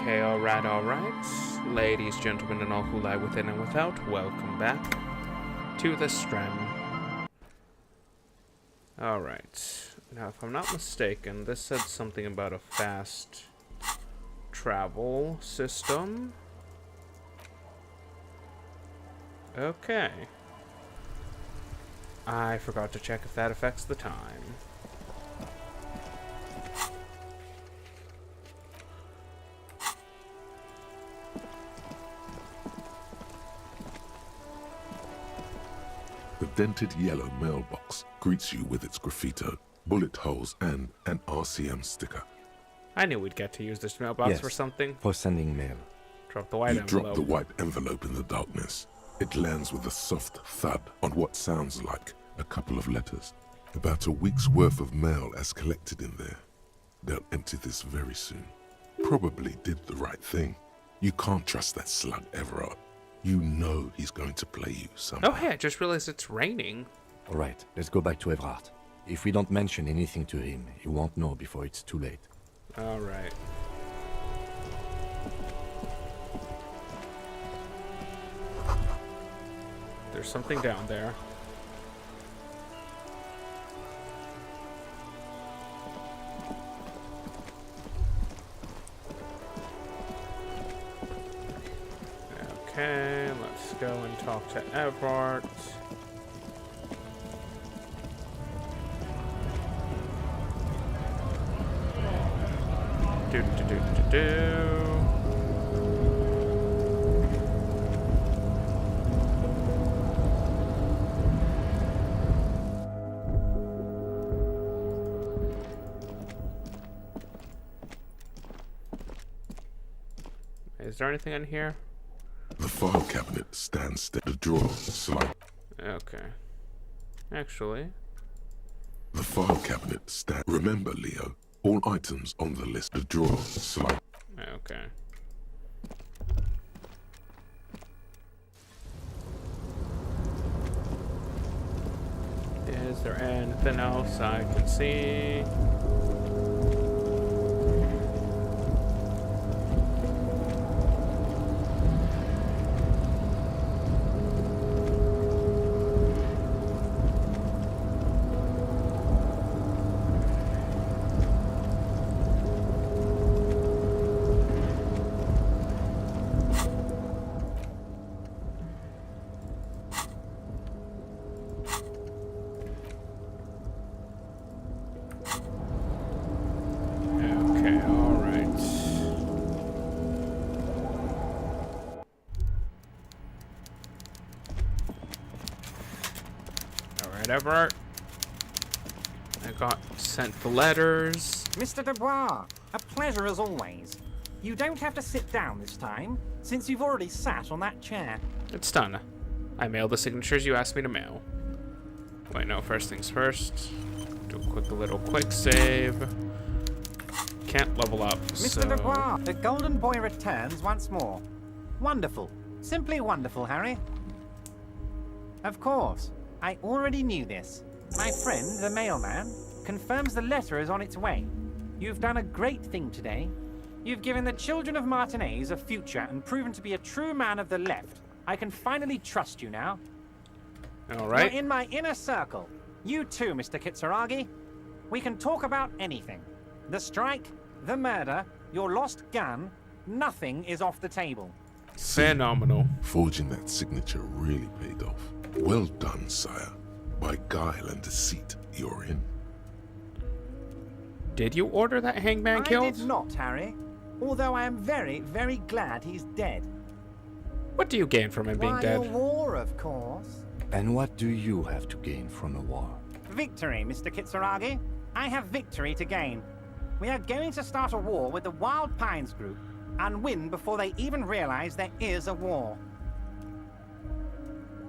Okay, alright. Ladies, gentlemen, and all who lie within and without, welcome back to the Strem. Alright. Now, if I'm not mistaken, this said something about a fast travel system. Okay. I forgot to check if that affects the time. The dented yellow mailbox greets you with its graffito, bullet holes, and an RCM sticker. I knew we'd get to use this mailbox for something. For sending mail. Drop the white You envelope. drop the white envelope in the darkness. It lands with a soft thud on what sounds like a couple of letters. About a week's worth of mail as collected in there. They'll empty this very soon. Probably did the right thing. You can't trust that slug Everard. You know he's going to play you somehow. Oh, hey, I just realized it's raining. Alright, let's go back to Everard. If we don't mention anything to him, he won't know before it's too late. Alright. There's something down there. Okay, let's go and talk to Everard. Do. Is there anything in here? The file cabinet stands still. The drawer slide. Okay. Actually. The file cabinet stand. Remember, Leo, all items on the list. The drawer slide. Okay. Is there anything else I can see? Everard. I got sent the letters. Mr. Dubois, a pleasure as always. You don't have to sit down this time, since you've already sat on that chair. It's done. I mailed the signatures you asked me to mail. Wait, no, first things first. Do a quick save. Can't level up, Mr. Dubois, the Golden Boy returns once more. Wonderful. Simply wonderful, Harry. Of course. I already knew this. My friend, the mailman, confirms the letter is on its way. You've done a great thing today. You've given the children of Martinez a future and proven to be a true man of the left. I can finally trust you now. All right. You're in my inner circle. You too, Mr. Kitsuragi. We can talk about anything. The strike, the murder, your lost gun, nothing is off the table. Phenomenal. Forging that signature really paid off. Well done, sire. By guile and deceit, you're in. Did you order that hangman killed? I did not, Harry. Although I am very, very glad he's dead. What do you gain from him being dead? A war, of course. And what do you have to gain from a war? Victory, Mr. Kitsuragi. I have victory to gain. We are going to start a war with the Wild Pines group and win before they even realize there is a war.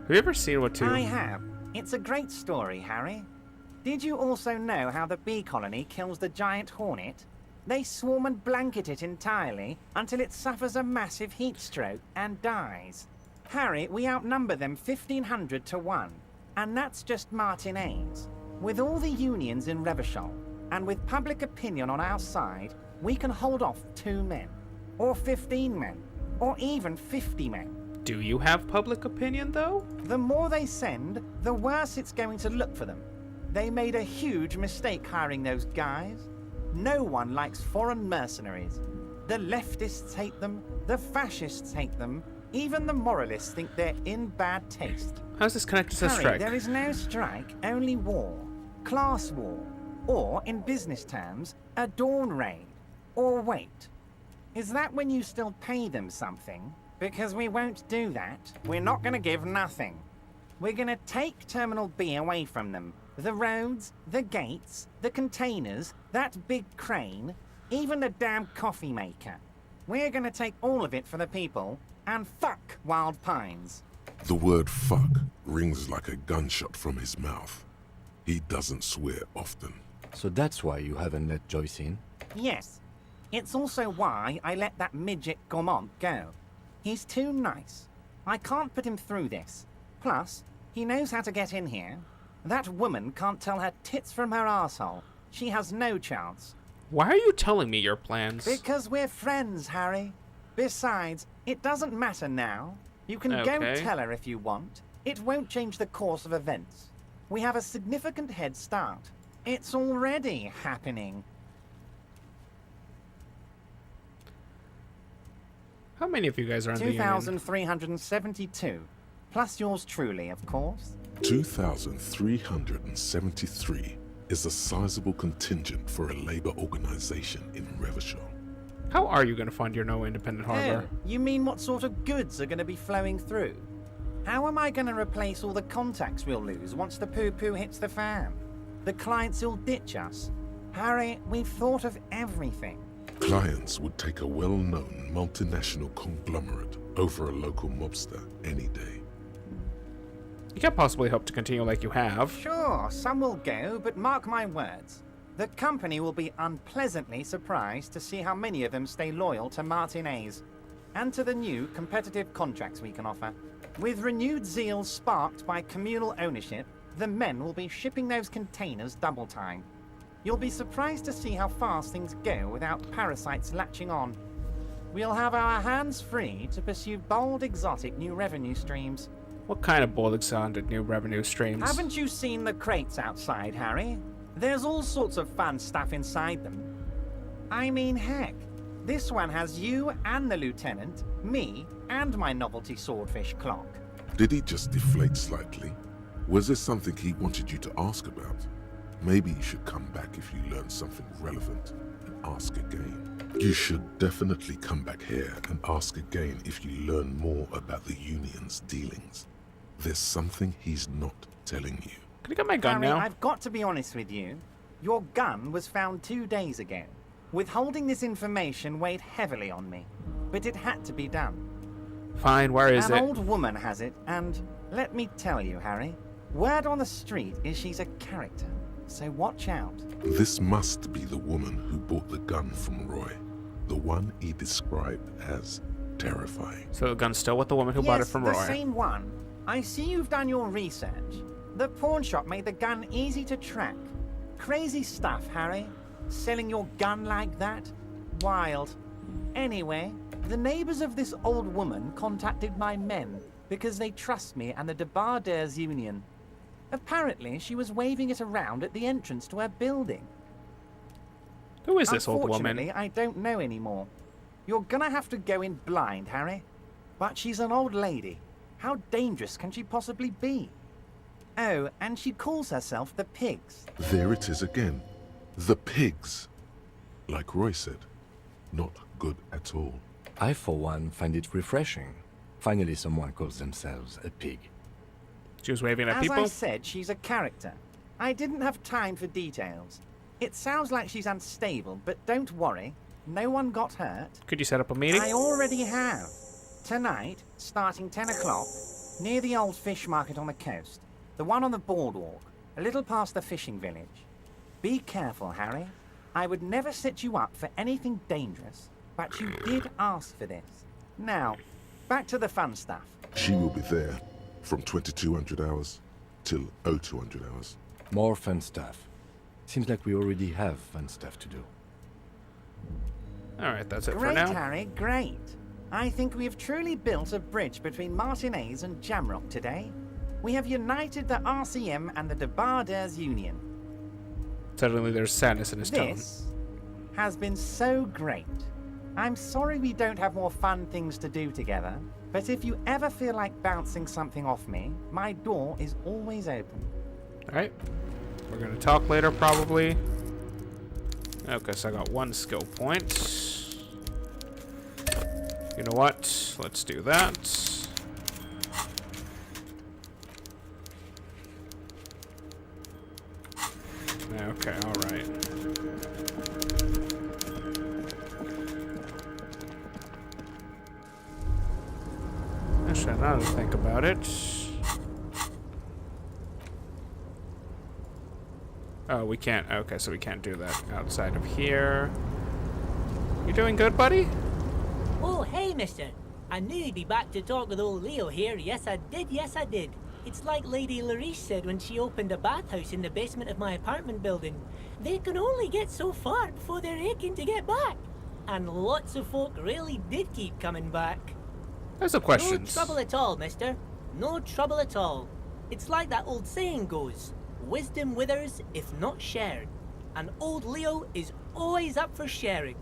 Have you ever seen what I have. It's a great story, Harry. Did you also know how the bee colony kills the giant hornet? They swarm and blanket it entirely until it suffers a massive heat stroke and dies. Harry, we outnumber them 1,500 to 1. And that's just Martinez. With all the unions in Revachol, and with public opinion on our side, we can hold off 2 men. or 15 men, or even 50 men. Do you have public opinion, though? The more they send, the worse it's going to look for them. They made a huge mistake hiring those guys. No one likes foreign mercenaries. The leftists hate them, the fascists hate them, even the moralists think they're in bad taste. How's this connected to Harry, strike? there is no strike, only war. Class war. Or, in business terms, a dawn raid. Or wait. Is that when you still pay them something? Because we won't do that. We're not going to give nothing. We're going to take Terminal B away from them. The roads, the gates, the containers, that big crane, even the damn coffee maker. We're going to take all of it for the people, and fuck Wild Pines. The word fuck rings like a gunshot from his mouth. He doesn't swear often. So that's why you haven't let Joyce in? Yes. It's also why I let that midget Gaumont go. He's too nice. I can't put him through this. Plus, he knows how to get in here. That woman can't tell her tits from her asshole. She has no chance. Why are you telling me your plans? Because we're friends, Harry. Besides, it doesn't matter now. You can go Okay. tell her if you want. It won't change the course of events. We have a significant head start. It's already happening. How many of you guys are in the union? 2,372. Plus yours truly, of course. 2,373 is a sizable contingent for a labor organization in Revachol. How are you going to fund your no independent harbor? Oh, you mean what sort of goods are going to be flowing through? How am I going to replace all the contacts we'll lose once the poo-poo hits the fan? The clients will ditch us. Harry, we've thought of everything. Clients would take a well-known multinational conglomerate over a local mobster any day. You can't possibly hope to continue like you have. Sure, some will go, but mark my words. The company will be unpleasantly surprised to see how many of them stay loyal to Martinez and to the new competitive contracts we can offer. With renewed zeal sparked by communal ownership, the men will be shipping those containers double time. You'll be surprised to see how fast things go without parasites latching on. We'll have our hands free to pursue bold, exotic new revenue streams. What kind of bold exotic new revenue streams? Haven't you seen the crates outside, Harry? There's all sorts of fun stuff inside them. I mean, heck, this one has you and the lieutenant, me, and my novelty swordfish clock. Did he just deflate slightly? Was there something he wanted you to ask about? Maybe you should come back if you learn something relevant and ask again. You should definitely come back here and ask again if you learn more about the Union's dealings. There's something he's not telling you. Can I get my gun Harry, now? I've got to be honest with you. Your gun was found 2 days ago. Withholding this information weighed heavily on me, but it had to be done. Fine, where is An it? old woman has it, and let me tell you, Harry, word on the street is she's a character, so watch out. This must be the woman who bought the gun from Roy. The one he described as terrifying. So the gun's still with the woman who bought it from the Roy. same one. I see you've done your research. The pawn shop made the gun easy to track. Crazy stuff, Harry. Selling your gun like that? Wild. Anyway, the neighbors of this old woman contacted my men because they trust me and the Debardeurs Union. Apparently, she was waving it around at the entrance to her building. Who is this old Unfortunately, woman? I don't know anymore. You're gonna have to go in blind, Harry. But she's an old lady. How dangerous can she possibly be? Oh, and she calls herself the Pigs. There it is again. The pigs. Like Roy said, not good at all. I, for one, find it refreshing. Finally, someone calls themselves a pig. She was waving at As people? I said, she's a character. I didn't have time for details. It sounds like she's unstable, but don't worry. No one got hurt. Could you set up a meeting? I already have. Tonight, starting 10 o'clock, near the old fish market on the coast. The one on the boardwalk, a little past the fishing village. Be careful, Harry. I would never set you up for anything dangerous, but you did ask for this. Now, back to the fun stuff. She will be there from 2200 hours till 0200 hours. More fun stuff. Seems like we already have fun stuff to do. Alright, that's it for Great, now. Harry, great. I think we have truly built a bridge between Martinez and Jamrock today. We have united the RCM and the Debarders Union. Suddenly there's sadness in his tone. This has been so great. I'm sorry we don't have more fun things to do together, but if you ever feel like bouncing something off me, my door is always open. Alright. We're gonna talk later, probably. Okay, so I got 1 skill point. You know what? Let's do that. Okay, alright. Actually, now to think about it. Oh, we can't. Okay, so we can't do that outside of here. You doing good, buddy? Oh, hey, mister. I knew you'd be back to talk with old Leo here. Yes, I did. Yes, I did. It's like Lady Larice said when she opened a bathhouse in the basement of my apartment building. They can only get so far before they're aching to get back. And lots of folk really did keep coming back. There's a question. No trouble at all, mister. No trouble at all. It's like that old saying goes. Wisdom withers if not shared. And old Leo is always up for sharing.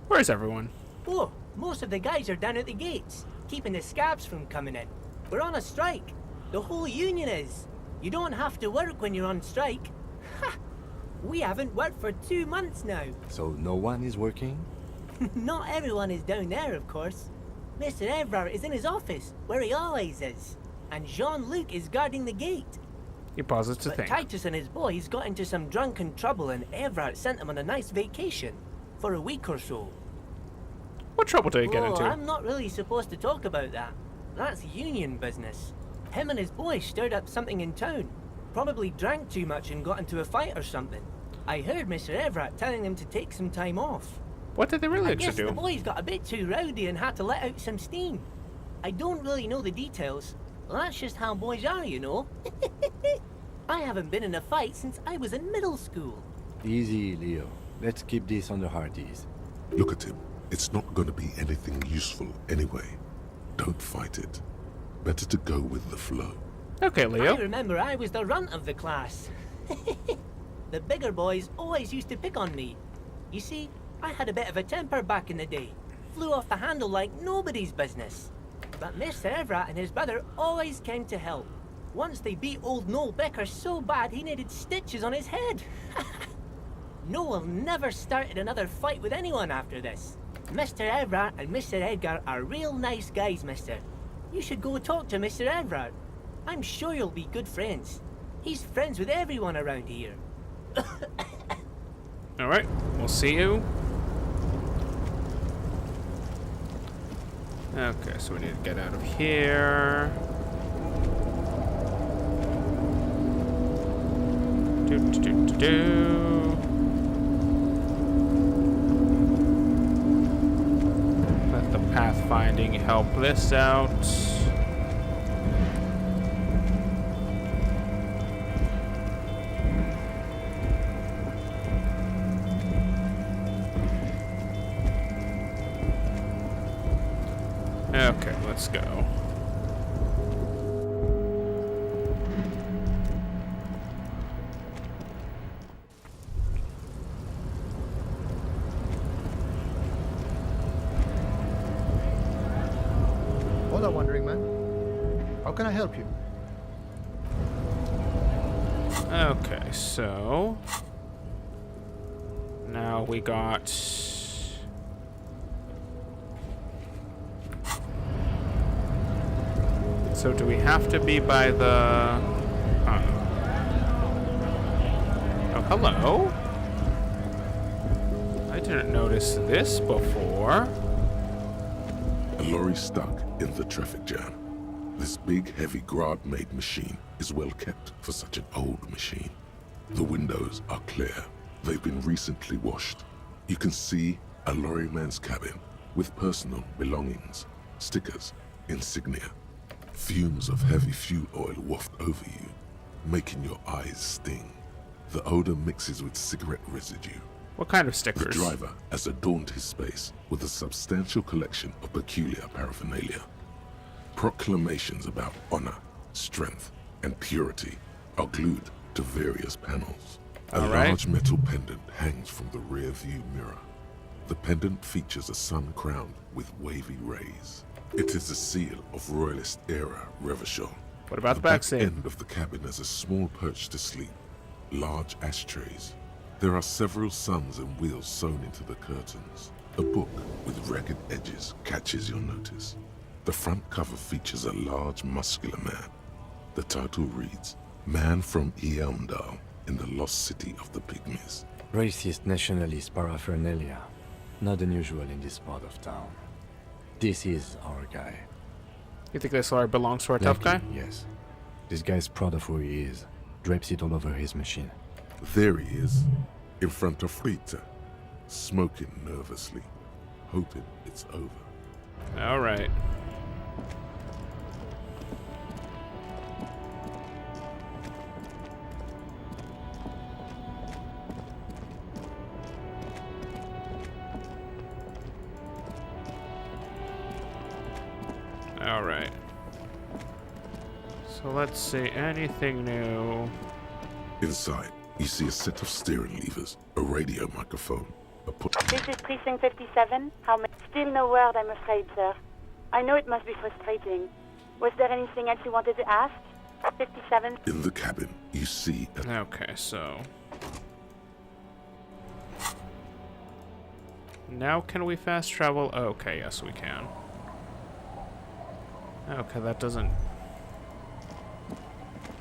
Where's everyone? Oh, most of the guys are down at the gates, keeping the scabs from coming in. We're on a strike. The whole union is. You don't have to work when you're on strike. Ha! We haven't worked for 2 months now. So no one is working? Not everyone is down there, of course. Mr. Evrard is in his office, where he always is. And Jean-Luc is guarding the gate. He pauses to But think. Titus and his boys got into some drunken trouble and Evrard sent him on a nice vacation. For a week or so. What trouble did he get into? I'm not really supposed to talk about that. That's union business. Him and his boys stirred up something in town. Probably drank too much and got into a fight or something. I heard Mr. Everett telling them to take some time off. What did they really I guess do? the boys got a bit too rowdy and had to let out some steam. I don't really know the details. That's just how boys are, you know. I haven't been in a fight since I was in middle school. Easy, Leo. Let's keep this on the hard ease. Look at him. It's not going to be anything useful anyway. Don't fight it. Better to go with the flow. Okay, Leo. I remember I was the runt of the class. The bigger boys always used to pick on me. You see, I had a bit of a temper back in the day. Flew off the handle like nobody's business. But Mr. Everett and his brother always came to help. Once they beat old Noel Becker so bad he needed stitches on his head. Noel never started another fight with anyone after this. Mr. Everett and Mr. Edgar are real nice guys, mister. You should go talk to Mr. Everett. I'm sure you'll be good friends. He's friends with everyone around here. Alright, we'll see you. Okay, so we need to get out of here. Let the pathfinding help this out. Okay, let's go. Hola, Wandering Man. How can I help you? Okay, so now we got so do we have to be by the oh, hello? I didn't notice this before. A lorry stuck in the traffic jam. This big, heavy Grad-made machine is well kept for such an old machine. The windows are clear. They've been recently washed. You can see a lorryman's cabin with personal belongings, stickers, insignia. Fumes of heavy fuel oil waft over you, making your eyes sting. The odor mixes with cigarette residue, What kind of The stickers? driver has adorned his space with a substantial collection of peculiar paraphernalia. Proclamations about honor, strength, and purity are glued to various panels. A All right. large metal pendant hangs from the rear view mirror. The pendant features a sun crowned with wavy rays. It is a seal of Royalist era Revachol. What about the back back seat? end of the cabin has a small perch to sleep, large ashtrays. There are several suns and wheels sewn into the curtains. A book with ragged edges catches your notice. The front cover features a large, muscular man. The title reads, Man from Eamdal in the lost city of the Pygmies. Racist nationalist paraphernalia. Not unusual in this part of town. This is our guy. You think this lawyer belongs to our tough guy? Likely, yes. This guy's proud of who he is. Drapes it all over his machine. There he is, in front of Rita, smoking nervously, hoping it's over. All right. All right. So let's see, anything new? Inside, you see a set of steering levers, a radio microphone, a This is Precinct 57. Still no word, I'm afraid, sir. I know it must be frustrating. Was there anything else you wanted to ask? 57. In the cabin, you see a Okay, so... Now can we fast travel? Okay, yes we can. Okay, that doesn't...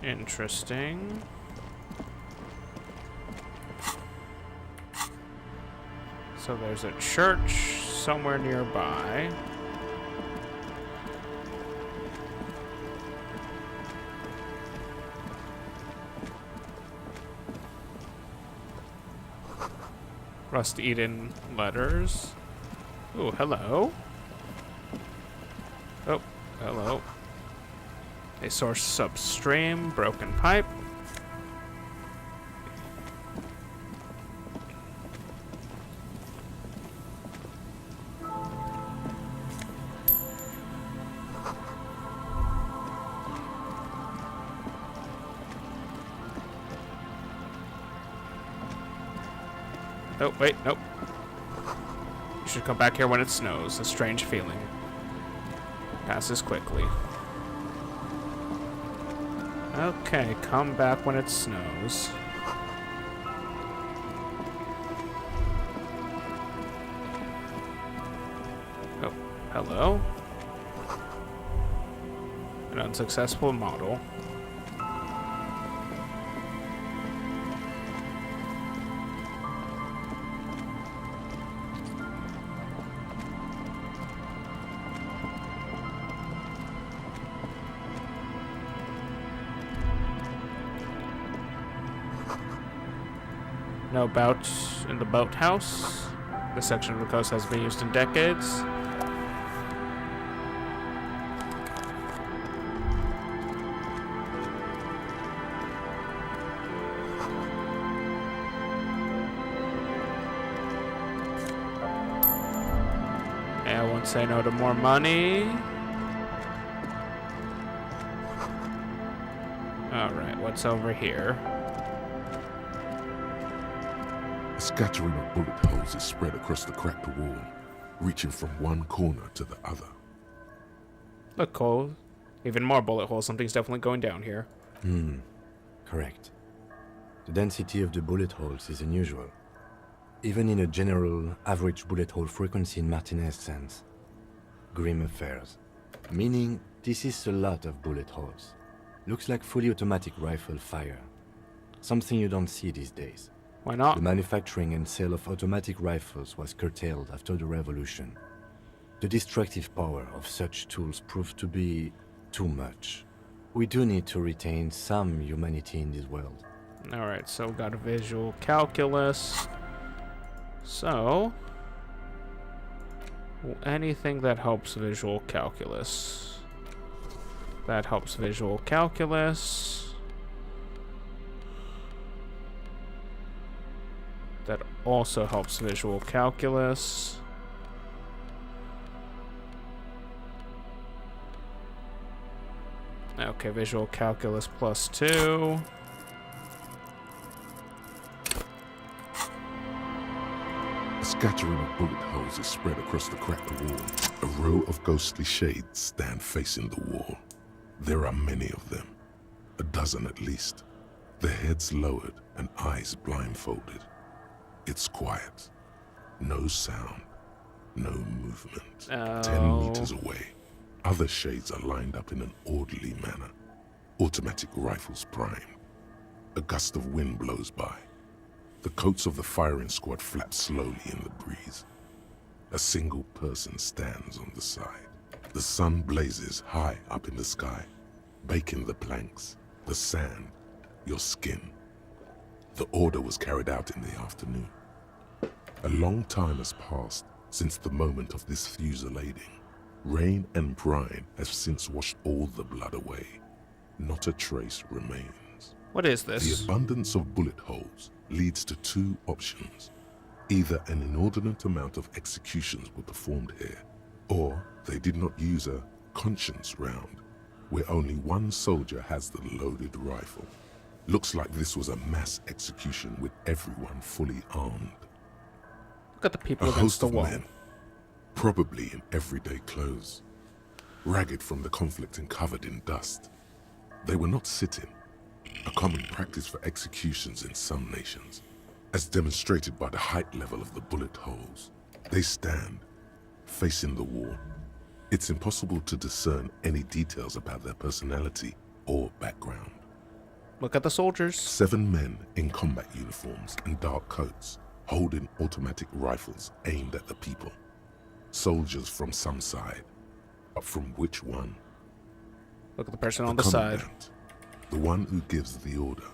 Interesting. So there's a church somewhere nearby. Rust Eden letters. Ooh, hello. Oh, hello. A source substream, broken pipe. Oh, wait, nope. You should come back here when it snows. A strange feeling. Passes quickly. Okay, come back when it snows. Oh, hello? An unsuccessful model. No bout in the boathouse. This section of the coast has been used in decades. And I won't say no to more money. Alright, what's over here? A scattering of bullet holes is spread across the cracked wall, reaching from one corner to the other. Look, Cole. Even more bullet holes. Something's definitely going down here. Correct. The density of the bullet holes is unusual. Even in a general average bullet hole frequency in Martinez sense. Grim affairs. Meaning, this is a lot of bullet holes. Looks like fully automatic rifle fire. Something you don't see these days. Why not? The manufacturing and sale of automatic rifles was curtailed after the revolution. The destructive power of such tools proved to be too much. We do need to retain some humanity in this world. Alright, so we got a visual calculus. So, anything that helps visual calculus. That helps visual calculus. That also helps visual calculus. Okay, visual calculus +2. A scattering of bullet holes is spread across the cracked wall. A row of ghostly shades stand facing the wall. There are many of them, a dozen at least, their heads lowered and eyes blindfolded. It's quiet. No sound. No movement. 10 meters away, other shades are lined up in an orderly manner. Automatic rifles primed. A gust of wind blows by. The coats of the firing squad flap slowly in the breeze. A single person stands on the side. The sun blazes high up in the sky, baking the planks, the sand, your skin. The order was carried out in the afternoon. A long time has passed since the moment of this fusillading. Rain and brine have since washed all the blood away. Not a trace remains. What is The this? abundance of bullet holes leads to two options. Either an inordinate amount of executions were performed here, or they did not use a conscience round, where only one soldier has the loaded rifle. Looks like this was a mass execution with everyone fully armed. Look at the people A against host the of wall. men, probably in everyday clothes, ragged from the conflict and covered in dust. They were not sitting, a common practice for executions in some nations, as demonstrated by the height level of the bullet holes. They stand, facing the wall. It's impossible to discern any details about their personality or background. Look at the soldiers. 7 men in combat uniforms and dark coats, holding automatic rifles aimed at the people. Soldiers from some side, but from which one? Look at the person on the side. commandant, the one who gives the order.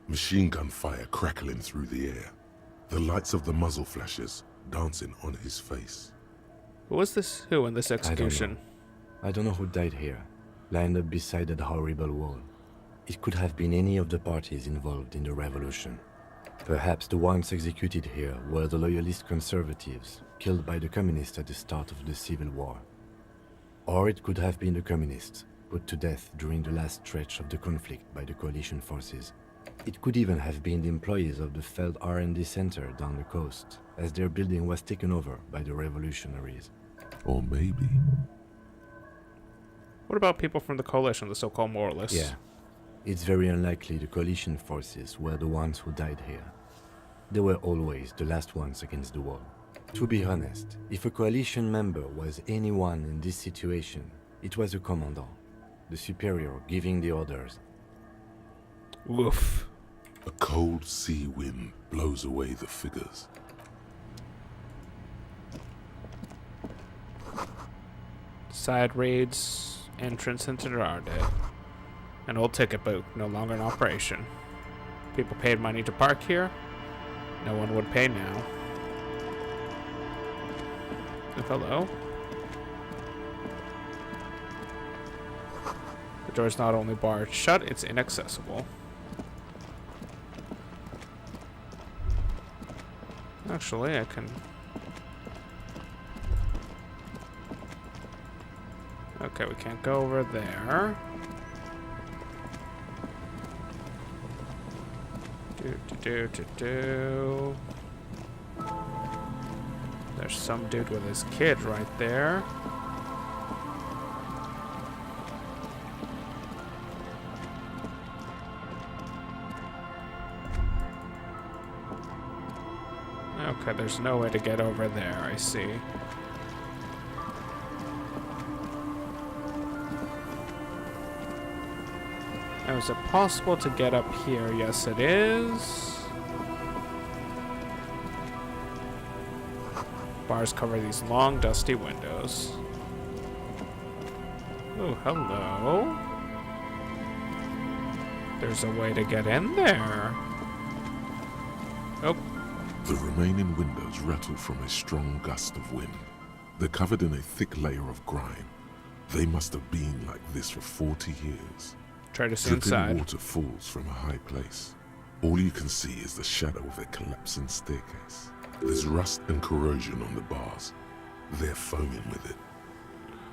Machine gun fire crackling through the air. The lights of the muzzle flashes dancing on his face. Who was this? Who in this execution? I don't know who died here, lined up beside that horrible wall. It could have been any of the parties involved in the revolution. Perhaps the ones executed here were the loyalist conservatives, killed by the communists at the start of the Civil War. Or it could have been the communists, put to death during the last stretch of the conflict by the coalition forces. It could even have been the employees of the failed R&D center down the coast, as their building was taken over by the revolutionaries. Or maybe... What about people from the coalition, the so-called moralists? Yeah. It's very unlikely the coalition forces were the ones who died here. They were always the last ones against the wall. To be honest, if a coalition member was anyone in this situation, it was the commandant, the superior giving the orders. Woof. A cold sea wind blows away the figures. Side raids, entrance into Rardet. An old ticket booth, no longer in operation. People paid money to park here. No one would pay now. Oh, hello. The door is not only barred shut, it's inaccessible. Actually, I can... Okay, we can't go over there. Do. There's some dude with his kid right there. Okay, there's no way to get over there, I see. Now, is it possible to get up here? Yes, it is. Bars cover these long, dusty windows. Oh, hello. There's a way to get in there. Oh. The remaining windows rattle from a strong gust of wind. They're covered in a thick layer of grime. They must have been like this for 40 years. Try to see Dripping inside. water falls from a high place. All you can see is the shadow of a collapsing staircase. There's rust and corrosion on the bars. They're foaming with it.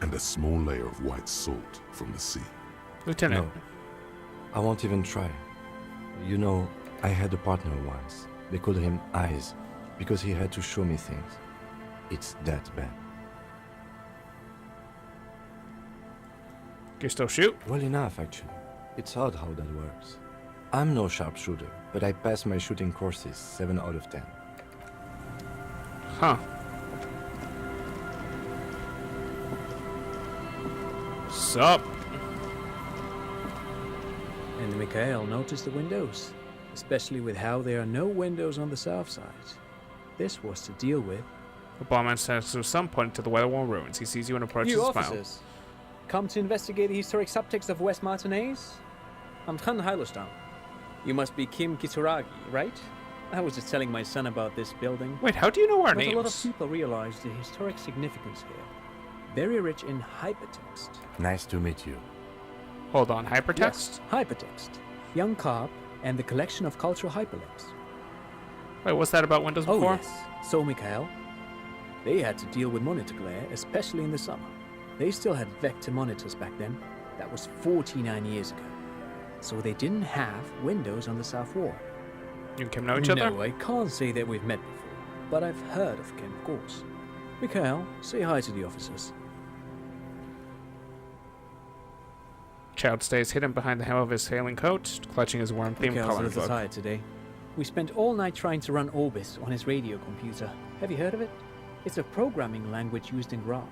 And a small layer of white salt from the sea. Lieutenant. No, I won't even try. You know, I had a partner once. They called him Eyes, because he had to show me things. It's that bad. Can you still shoot? Well enough, actually. It's odd how that works. I'm no sharpshooter, but I passed my shooting courses 7 out of 10. Huh. Sup? And Mikhail noticed the windows, especially with how there are no windows on the south side. This was to deal with. The barman says to some point to the weather-worn ruins. He sees you and approaches You a smile. officers, come to investigate the historic subtext of West Martinez? I'm Tran Heilestam. You must be Kim Kitsuragi, right? I was just telling my son about this building. Wait, how do you know our Not names? a lot of people realize the historic significance here. Very rich in hypertext. Nice to meet you. Hold on, hypertext? Yes, hypertext. Young Carp and the collection of cultural hyperlinks. Wait, what's that about Windows Oh, before? yes. So, Mikhail, they had to deal with monitor glare, especially in the summer. They still had vector monitors back then. That was 49 years ago. So they didn't have windows on the south wall. You and Kim know each other? No, I can't say that we've met before, but I've heard of Kim, of course. Mikhail, say hi to the officers. Child stays hidden behind the hem of his failing coat, clutching his worm-themed Mikhail's a coloring little book. tired today. We spent all night trying to run Orbis on his radio computer. Have you heard of it? It's a programming language used in Grad.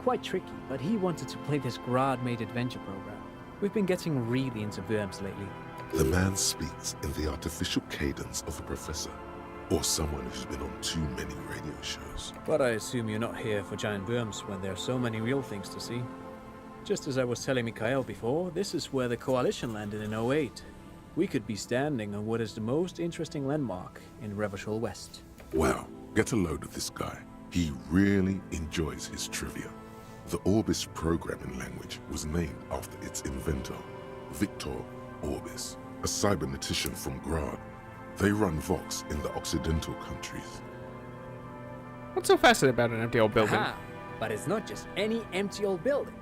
Quite tricky, but he wanted to play this Grad-made adventure program. We've been getting really into verbs lately. The man speaks in the artificial cadence of a professor, or someone who's been on too many radio shows. But I assume you're not here for giant worms when there are so many real things to see. Just as I was telling Mikhail before, this is where the Coalition landed in 08. We could be standing on what is the most interesting landmark in Revachol West. Wow, get a load of this guy. He really enjoys his trivia. The Orbis programming language was named after its inventor, Victor Orbis, a cybernetician from Grad. They run Vox in the Occidental countries. What's so fascinating about an empty old building? Aha! But it's not just any empty old building.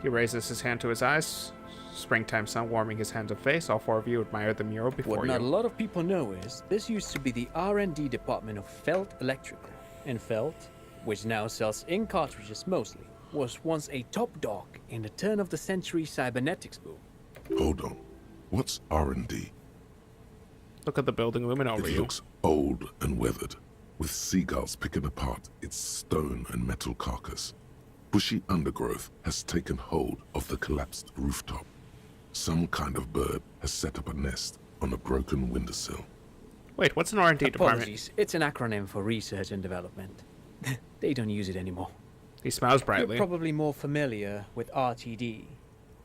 He raises his hand to his eyes. Springtime sun warming his hands and face. All 4 of you admire the mural before What you. not a lot of people know is this used to be the R&D department of Felt Electrical. And Felt, which now sells ink cartridges mostly, was once a top dog in the turn-of-the-century cybernetics boom. Hold on, what's R&D? Look at the building looming over It you. looks old and weathered, with seagulls picking apart its stone and metal carcass. Bushy undergrowth has taken hold of the collapsed rooftop. Some kind of bird has set up a nest on a broken windowsill. Wait, what's an R&D department? Apologies, it's an acronym for research and development. They don't use it anymore. He smiles You're brightly. probably more familiar with RTD,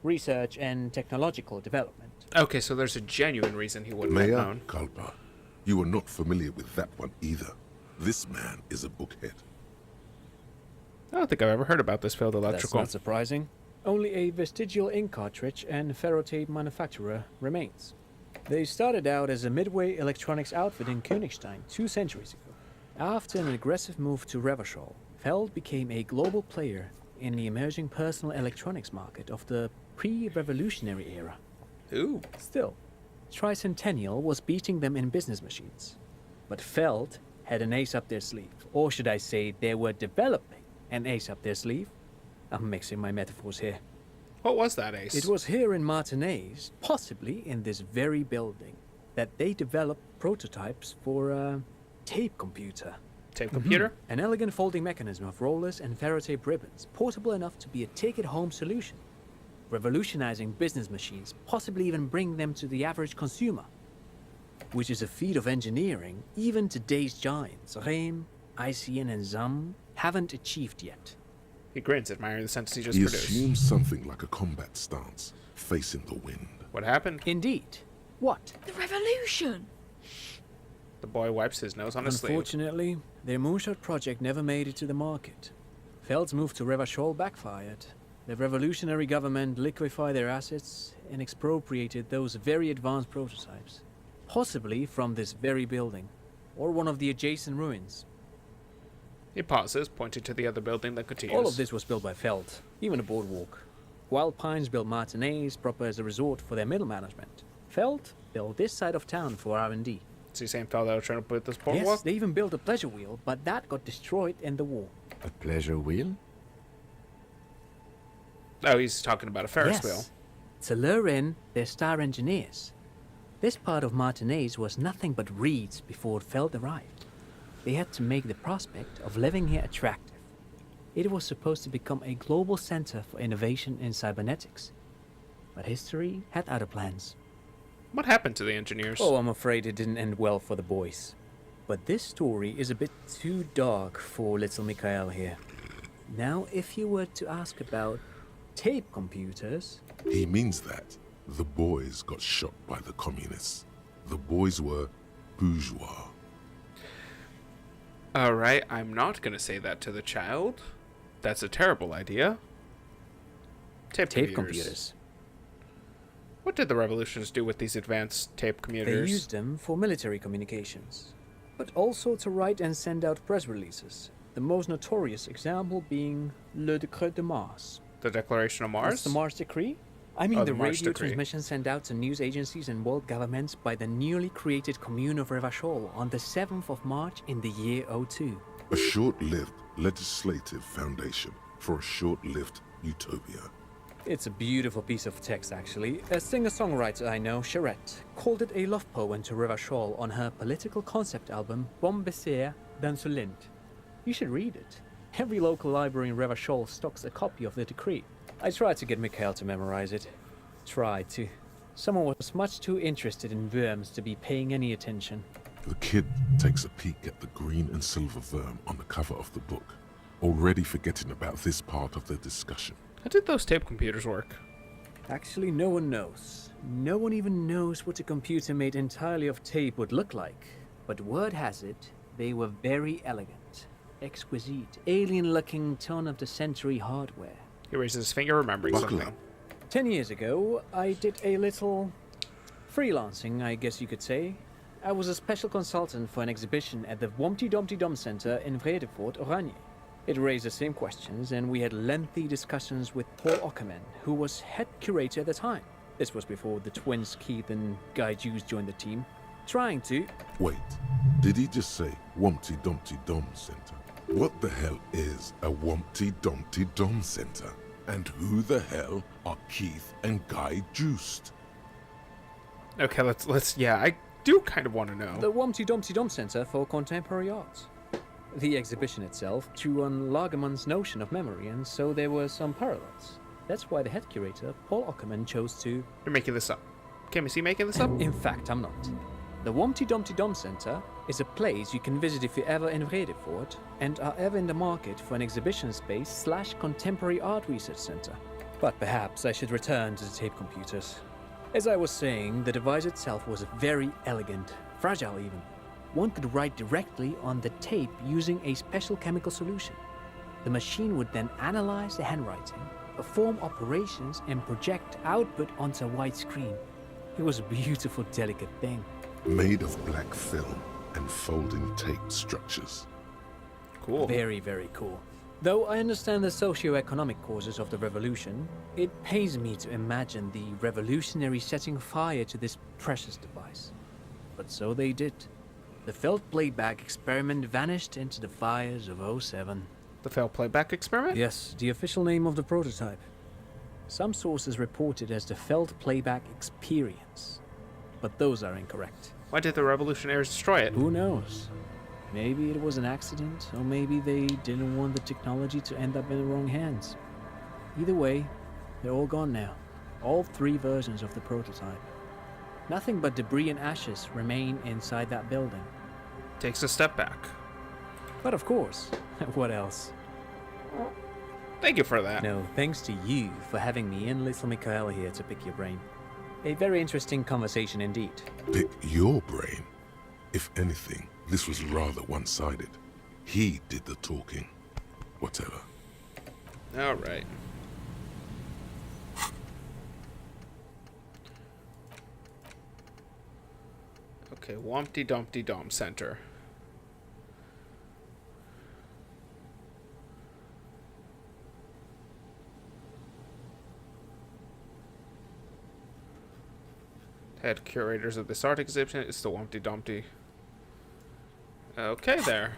Research and Technological Development. Okay, so there's a genuine reason he wouldn't have Mayor known. Kalpa, you are not familiar with that one either. This man is a bookhead. I don't think I've ever heard about this field That's electrical. not surprising. Only a vestigial ink cartridge and ferrotape manufacturer remains. They started out as a midway electronics outfit in Königstein 2 centuries ago. After an aggressive move to Revachol, Feld became a global player in the emerging personal electronics market of the pre-revolutionary era. Ooh. Still, Tricentennial was beating them in business machines. But Feld had an ace up their sleeve, or should I say they were developing an ace up their sleeve. I'm mixing my metaphors here. What was that, Ace? It was here in Martinez, possibly in this very building, that they developed prototypes for a tape computer. Tape computer? An elegant folding mechanism of rollers and ferrotape ribbons, portable enough to be a take-it-home solution. Revolutionizing business machines, possibly even bring them to the average consumer. Which is a feat of engineering even today's giants, Rehm, ICN and ZAM, haven't achieved yet. He grins, admiring the sentence he just He produced. assumes something like a combat stance, facing the wind. What happened? Indeed. What? The revolution! The boy wipes his nose on his sleeve. Unfortunately, their moonshot project never made it to the market. Feld's move to Revachol backfired. The revolutionary government liquefied their assets and expropriated those very advanced prototypes, possibly from this very building, or one of the adjacent ruins. He pauses, pointing to the other building that continues. All of this was built by Feld, even a boardwalk. Wild Pines built Martinez proper as a resort for their middle management. Feld built this side of town for R&D. Is he saying Feld out trying to put this boardwalk? Yes, they even built a pleasure wheel, but that got destroyed in the war. A pleasure wheel? Oh, he's talking about a Ferris wheel. To lure in their star engineers. This part of Martinez was nothing but reeds before Feld arrived. They had to make the prospect of living here attractive. It was supposed to become a global center for innovation in cybernetics. But history had other plans. What happened to the engineers? Oh, I'm afraid it didn't end well for the boys. But this story is a bit too dark for little Mikhail here. Now, if you were to ask about tape computers... He means that the boys got shot by the communists. The boys were bourgeois. Alright, I'm not going to say that to the child. That's a terrible idea. Tape computers. What did the revolutionists do with these advanced tape computers? They used them for military communications, but also to write and send out press releases. The most notorious example being Le Décret de Mars. The Declaration of Mars? That's the Mars Decree? I mean Oh, the the Mars radio Decree. transmission sent out to news agencies and world governments by the newly created Commune of Revachol on the 7th of March in the year 02. A short-lived legislative foundation for a short-lived utopia. It's a beautiful piece of text, actually. A singer-songwriter I know, Charette, called it a love poem to Revachol on her political concept album, Bombe Bessere d'Insolente. You should read it. Every local library in Revachol stocks a copy of the decree. I tried to get Mikhail to memorize it. Tried to. Someone was much too interested in worms to be paying any attention. The kid takes a peek at the green and silver worm on the cover of the book, already forgetting about this part of the discussion. How did those tape computers work? Actually, no one knows. No one even knows what a computer made entirely of tape would look like. But word has it, they were very elegant, exquisite, alien-looking turn-of-the-century hardware. He raises his finger, remembering Buckle something. up. 10 years ago, I did a little freelancing, I guess you could say. I was a special consultant for an exhibition at the Wompty Dumpty Dum Center in Vredefort, Oranje. It raised the same questions, and we had lengthy discussions with Paul Ockerman, who was head curator at the time. This was before the twins Keith and Guy Hughes joined the team, trying to... Wait, did he just say Wumpty Dumpty Dum Center? What the hell is a Wumpty Dumpty Dum Center? And who the hell are Keith and Guy Juiced? Okay, let's yeah, I do kind of want to know. The Wompty Dumpty Dum Center for Contemporary Art. The exhibition itself drew on Lagerman's notion of memory, and so there were some parallels. That's why the head curator, Paul Ockerman, chose to... You're making this up. Kim, is he making this up? In fact, I'm not. The Wompty Dumpty Dum Center is a place you can visit if you're ever in Vredefort and are ever in the market for an exhibition space / contemporary art research center. But perhaps I should return to the tape computers. As I was saying, the device itself was very elegant, fragile even. One could write directly on the tape using a special chemical solution. The machine would then analyze the handwriting, perform operations, and project output onto a white screen. It was a beautiful, delicate thing. Made of black film and folding tape structures. Cool. Very, very cool. Though I understand the socio-economic causes of the revolution, it pains me to imagine the revolutionaries setting fire to this precious device. But so they did. The Feld playback experiment vanished into the fires of 07. The failed playback experiment? Yes, the official name of the prototype. Some sources report it as the Feld playback experience, but those are incorrect. Why did the revolutionaries destroy it? Who knows? Maybe it was an accident, or maybe they didn't want the technology to end up in the wrong hands. Either way, they're all gone now. All 3 versions of the prototype. Nothing but debris and ashes remain inside that building. Takes a step back. But of course, what else? Thank you for that. No, thanks to you for having me and little Mikhail here to pick your brain. A very interesting conversation indeed. Pick your brain. If anything, this was rather one-sided. He did the talking. Whatever. Alright. Okay, Wompty Dumpty Dom Center. Head curators of this art exhibition is the Wompty Dumpty. Okay, there.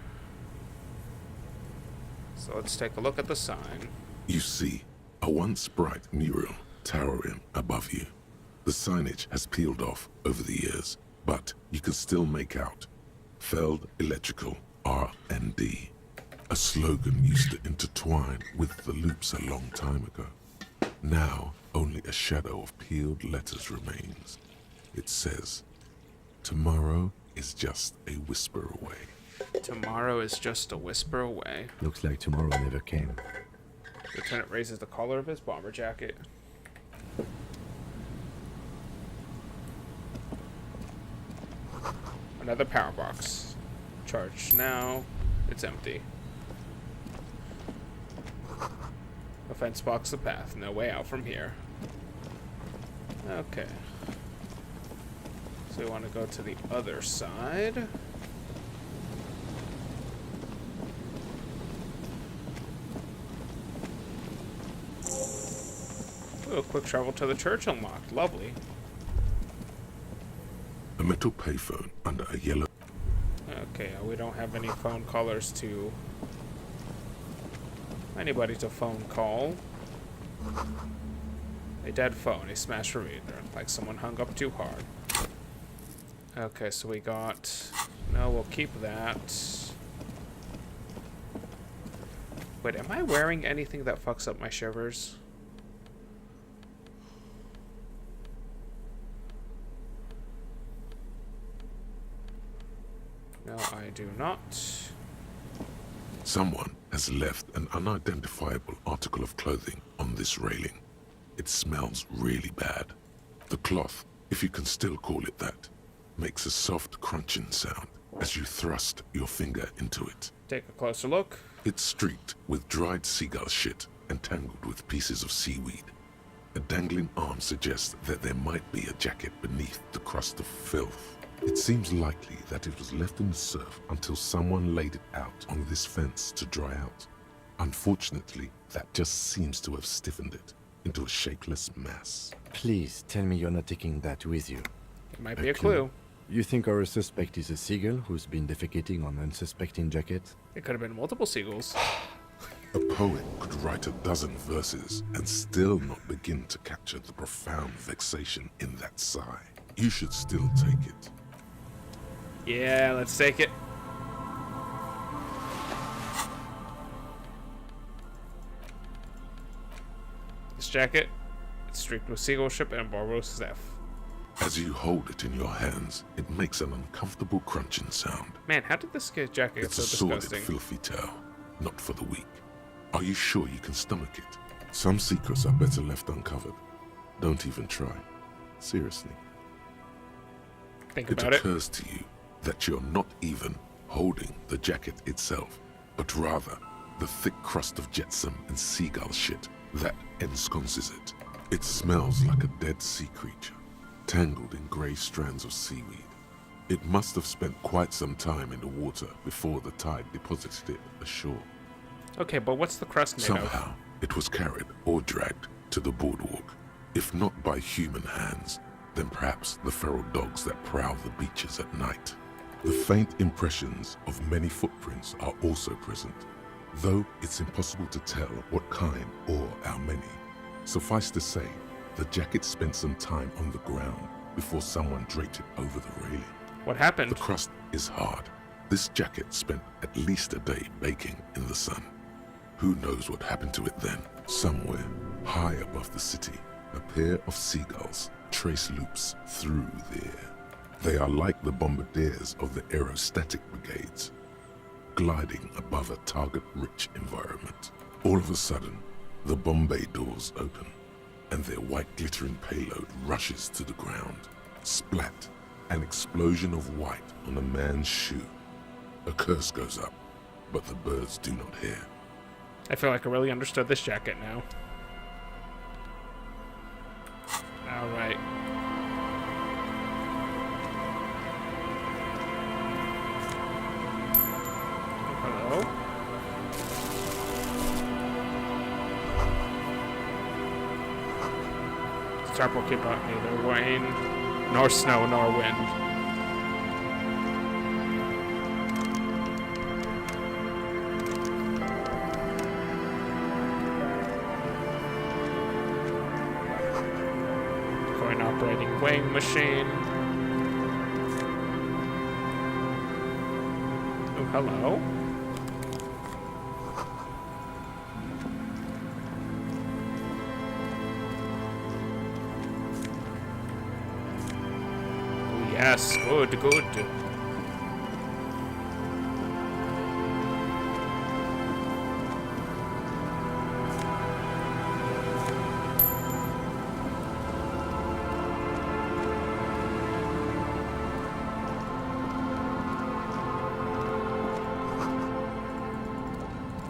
So let's take a look at the sign. You see a once bright mural towering above you. The signage has peeled off over the years, but you can still make out Feld Electrical R&D. A slogan used to intertwine with the loops a long time ago. Now, only a shadow of peeled letters remains. It says, "Tomorrow is just a whisper away." Tomorrow is just a whisper away. Looks like tomorrow never came. Lieutenant raises the collar of his bomber jacket. Another power box. Charged now. It's empty. A fence blocks the path. No way out from here. Okay. So we want to go to the other side. Oh, quick travel to the church unlocked. Lovely. A metal payphone under a yellow... Okay, we don't have any phone callers to... anybody to phone call. A dead phone, a smashed reader, like someone hung up too hard. Okay, so we got... no, we'll keep that. Wait, am I wearing anything that fucks up my shivers? No, I do not. Someone has left an unidentifiable article of clothing on this railing. It smells really bad. The cloth, if you can still call it that, makes a soft crunching sound as you thrust your finger into it. Take a closer look. It's streaked with dried seagull shit and tangled with pieces of seaweed. A dangling arm suggests that there might be a jacket beneath the crust of filth. It seems likely that it was left in the surf until someone laid it out on this fence to dry out. Unfortunately, that just seems to have stiffened it into a shapeless mass. Please tell me you're not taking that with you. It might be a clue. You think our suspect is a seagull who's been defecating on unsuspecting jackets? It could have been multiple seagulls. A poet could write a dozen verses and still not begin to capture the profound vexation in that sigh. You should still take it. Yeah, let's take it. This jacket, it's streaked with seagull ship and Barbarossa's F. As you hold it in your hands, it makes an uncomfortable crunching sound. Man, how did this jacket get It's so a sordid, disgusting? filthy tale, not for the weak. Are you sure you can stomach it? Some secrets are better left uncovered. Don't even try. Seriously. Think It about it. occurs to you that you're not even holding the jacket itself, but rather the thick crust of jetsam and seagull shit that ensconces it. It smells like a dead sea creature, tangled in grey strands of seaweed. It must have spent quite some time in the water before the tide deposited it ashore. Okay, but what's the crust made of? Somehow, it was carried or dragged to the boardwalk. If not by human hands, then perhaps the feral dogs that prowl the beaches at night. The faint impressions of many footprints are also present, though it's impossible to tell what kind or how many. Suffice to say, the jacket spent some time on the ground before someone draped it over the railing. What happened? The crust is hard. This jacket spent at least a day baking in the sun. Who knows what happened to it then? Somewhere, high above the city, a pair of seagulls trace loops through the air. They are like the bombardiers of the aerostatic brigades, gliding above a target-rich environment. All of a sudden, the bomb bay doors open, and their white glittering payload rushes to the ground. Splat! An explosion of white on a man's shoe. A curse goes up, but the birds do not hear. I feel like I really understood this jacket now. Alright. Starp will keep out neither rain, nor snow, nor wind. Coin operating weighing machine. Oh, hello. Yes, good, good.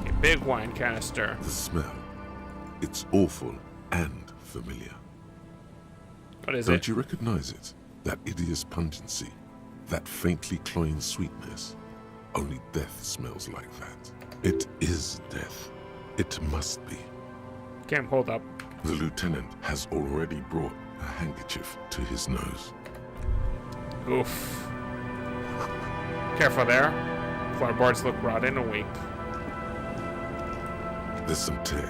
A big wine canister. The smell. It's awful and familiar. What is Don't it? you recognize it? That hideous pungency, that faintly cloying sweetness. Only death smells like that. It is death. It must be. Can't hold up. The lieutenant has already brought a handkerchief to his nose. Oof. Careful there. Floorboards look rotten and weak. There's some tear,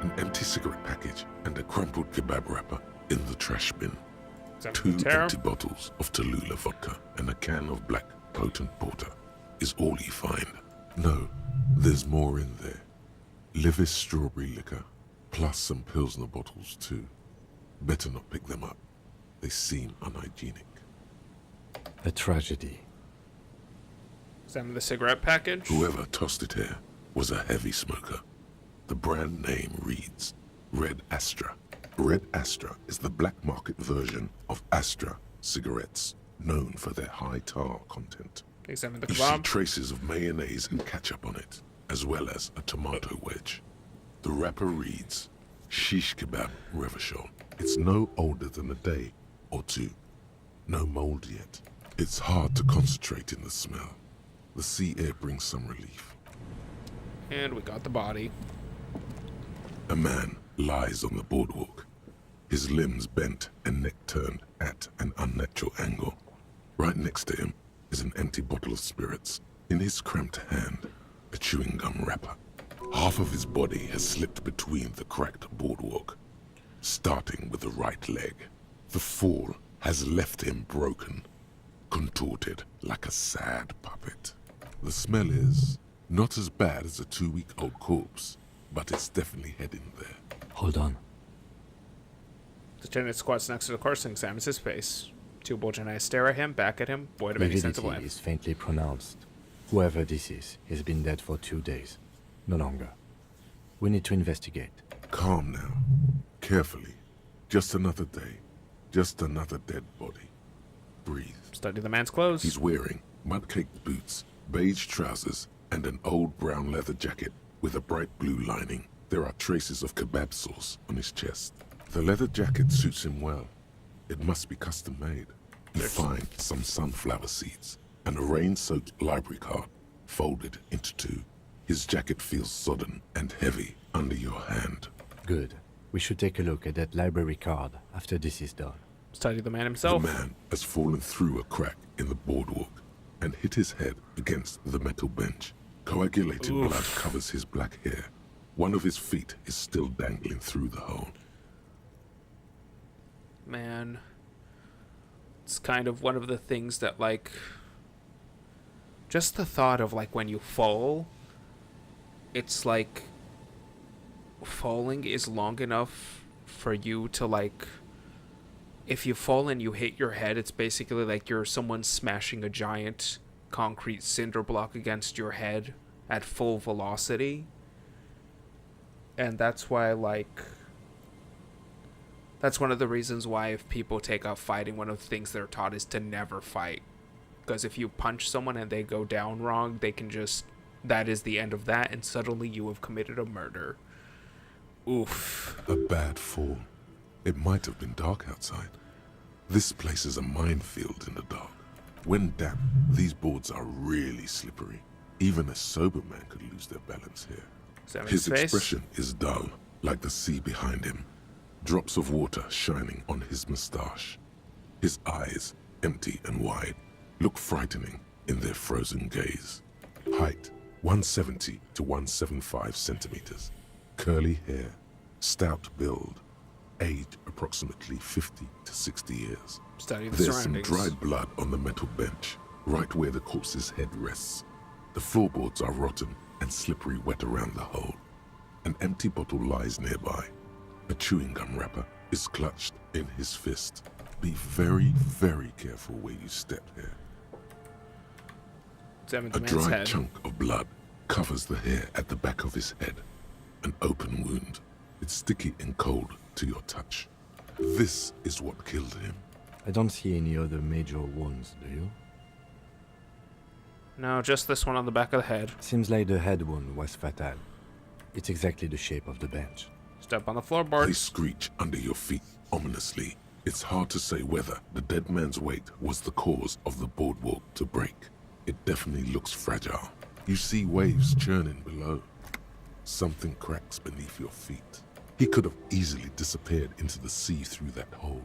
an empty cigarette package, and a crumpled kebab wrapper in the trash bin. Two empty bottles of Tallulah vodka and a can of black potent porter is all you find. No, there's more in there. Livis strawberry liquor, plus some Pilsner bottles too. Better not pick them up. They seem unhygienic. A tragedy. Examine the cigarette package. Whoever tossed it here was a heavy smoker. The brand name reads Red Astra. Red Astra is the black market version of Astra cigarettes, known for their high tar content. Examine the You see kebab. traces of mayonnaise and ketchup on it, as well as a tomato wedge. The wrapper reads Shish Kebab Revachol. It's no older than a day or two. No mold yet. It's hard to concentrate in the smell. The sea air brings some relief. And we got the body. A man lies on the boardwalk, his limbs bent and neck turned at an unnatural angle. Right next to him is an empty bottle of spirits. In his cramped hand, a chewing gum wrapper. Half of his body has slipped between the cracked boardwalk, starting with the right leg. The fall has left him broken, contorted like a sad puppet. The smell is not as bad as a 2-week-old corpse, but it's definitely heading there. Hold on. The lieutenant squats next to the corpse and examines his face. Two bulging eyes stare at him, back at him, void of any sense of Lividity life. is faintly pronounced. Whoever this is, he's been dead for 2 days. No longer. We need to investigate. Calm now. Carefully. Just another day. Just another dead body. Breathe. Study the man's clothes. He's wearing mud-caked boots, beige trousers, and an old brown leather jacket with a bright blue lining. There are traces of kebab sauce on his chest. The leather jacket suits him well. It must be custom made. You find some sunflower seeds and a rain-soaked library card folded into two. His jacket feels sodden and heavy under your hand. Good. We should take a look at that library card after this is done. Study the man The himself. man has fallen through a crack in the boardwalk and hit his head against the metal bench. Coagulated Oof. blood covers his black hair. One of his feet is still dangling through the hole. Man. It's kind of one of the things that, like... Just the thought of, like, when you fall... It's like... Falling is long enough for you to, like... If you fall and you hit your head, it's basically like you're someone smashing a giant concrete cinder block against your head at full velocity. And that's why, like... That's one of the reasons why if people take up fighting, one of the things they're taught is to never fight. Because if you punch someone and they go down wrong, they can just... That is the end of that, and suddenly you have committed a murder. Oof. A bad fall. It might have been dark outside. This place is a minefield in the dark. When damp, these boards are really slippery. Even a sober man could lose their balance here. Examine His face. expression is dull, like the sea behind him. drops of water shining on his moustache. His eyes, empty and wide, look frightening in their frozen gaze. Height, 170 to 175 centimeters. Curly hair, stout build. Age, approximately 50 to 60 years. Study the There's some surroundings. dried blood on the metal bench, right where the corpse's head rests. The floorboards are rotten and slippery wet around the hole. An empty bottle lies nearby. A chewing gum wrapper is clutched in his fist. Be very, very careful where you step here. Examine A the man's dry head. chunk of blood covers the hair at the back of his head. An open wound. It's sticky and cold to your touch. This is what killed him. I don't see any other major wounds, do you? No, just this one on the back of the head. Seems like the head wound was fatal. It's exactly the shape of the bench. Step on the They floorboards. screech under your feet ominously. It's hard to say whether the dead man's weight was the cause of the boardwalk to break. It definitely looks fragile. You see waves churning below. Something cracks beneath your feet. He could have easily disappeared into the sea through that hole,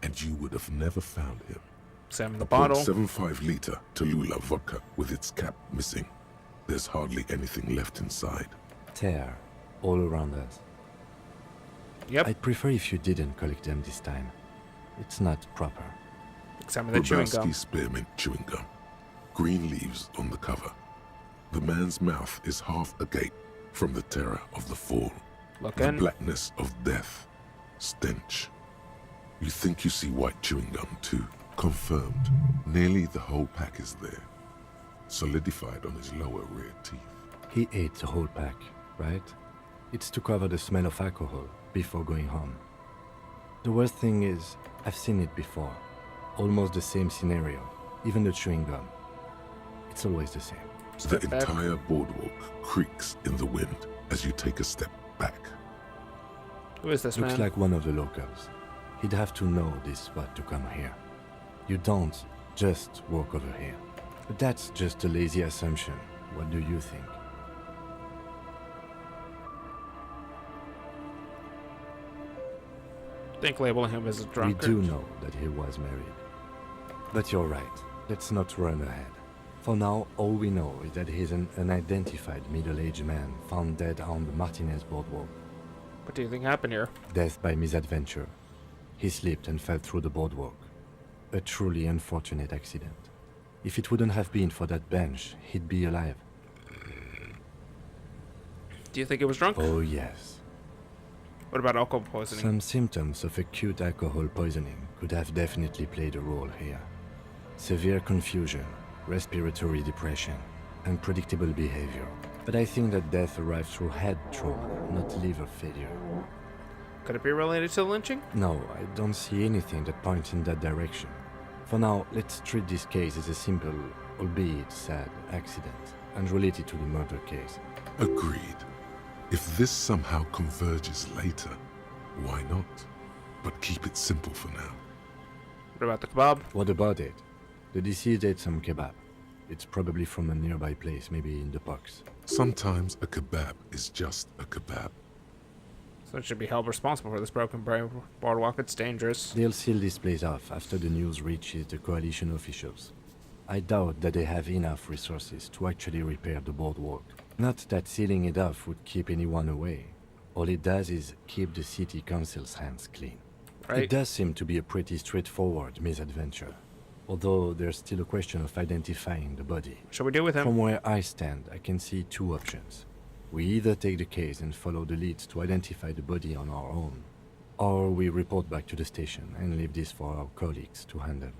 and you would have never found him. Examine the bottle. 0.75-liter Tallulah vodka with its cap missing. There's hardly anything left inside. Tear all around us. Yep. I'd prefer if you didn't collect them this time. It's not proper. Examine the chewing Grabowski gum. spearmint chewing gum. Green leaves on the cover. The man's mouth is half agape from the terror of the fall. Look The in. blackness of death. Stench. You think you see white chewing gum too. Confirmed. Nearly the whole pack is there. Solidified on his lower rear teeth. He ate the whole pack, right? It's to cover the smell of alcohol before going home. The worst thing is, I've seen it before. Almost the same scenario. Even the chewing gum. It's always the same. The Step back. entire boardwalk creaks in the wind as you take a step back. Who is this Looks man? like one of the locals. He'd have to know this spot to come here. You don't just walk over here. But that's just a lazy assumption. What do you think? Think labeling him as a We drunkard. do know that he was married. But you're right. Let's not run ahead. For now, all we know is that he's an unidentified middle-aged man found dead on the Martinez boardwalk. What do you think happened here? Death by misadventure. He slipped and fell through the boardwalk. A truly unfortunate accident. If it wouldn't have been for that bench, he'd be alive. Do you think he was drunk? Oh yes. What about alcohol poisoning? Some symptoms of acute alcohol poisoning could have definitely played a role here. Severe confusion, respiratory depression, unpredictable behavior. But I think that death arrived through head trauma, not liver failure. Could it be related to the lynching? No, I don't see anything that points in that direction. For now, let's treat this case as a simple, albeit sad, accident, unrelated to the murder case. Agreed. If this somehow converges later, why not? But keep it simple for now. What about the kebab? What about it? The deceased ate some kebab. It's probably from a nearby place, maybe in the Pox. Sometimes a kebab is just a kebab. So it should be held responsible for this broken boardwalk. It's dangerous. They'll seal this place off after the news reaches the coalition officials. I doubt that they have enough resources to actually repair the boardwalk. Not that sealing it off would keep anyone away. All it does is keep the city council's hands clean. Right? It does seem to be a pretty straightforward misadventure. Although there's still a question of identifying the body. What should we do with him? From where I stand, I can see two options. We either take the case and follow the leads to identify the body on our own, or we report back to the station and leave this for our colleagues to handle.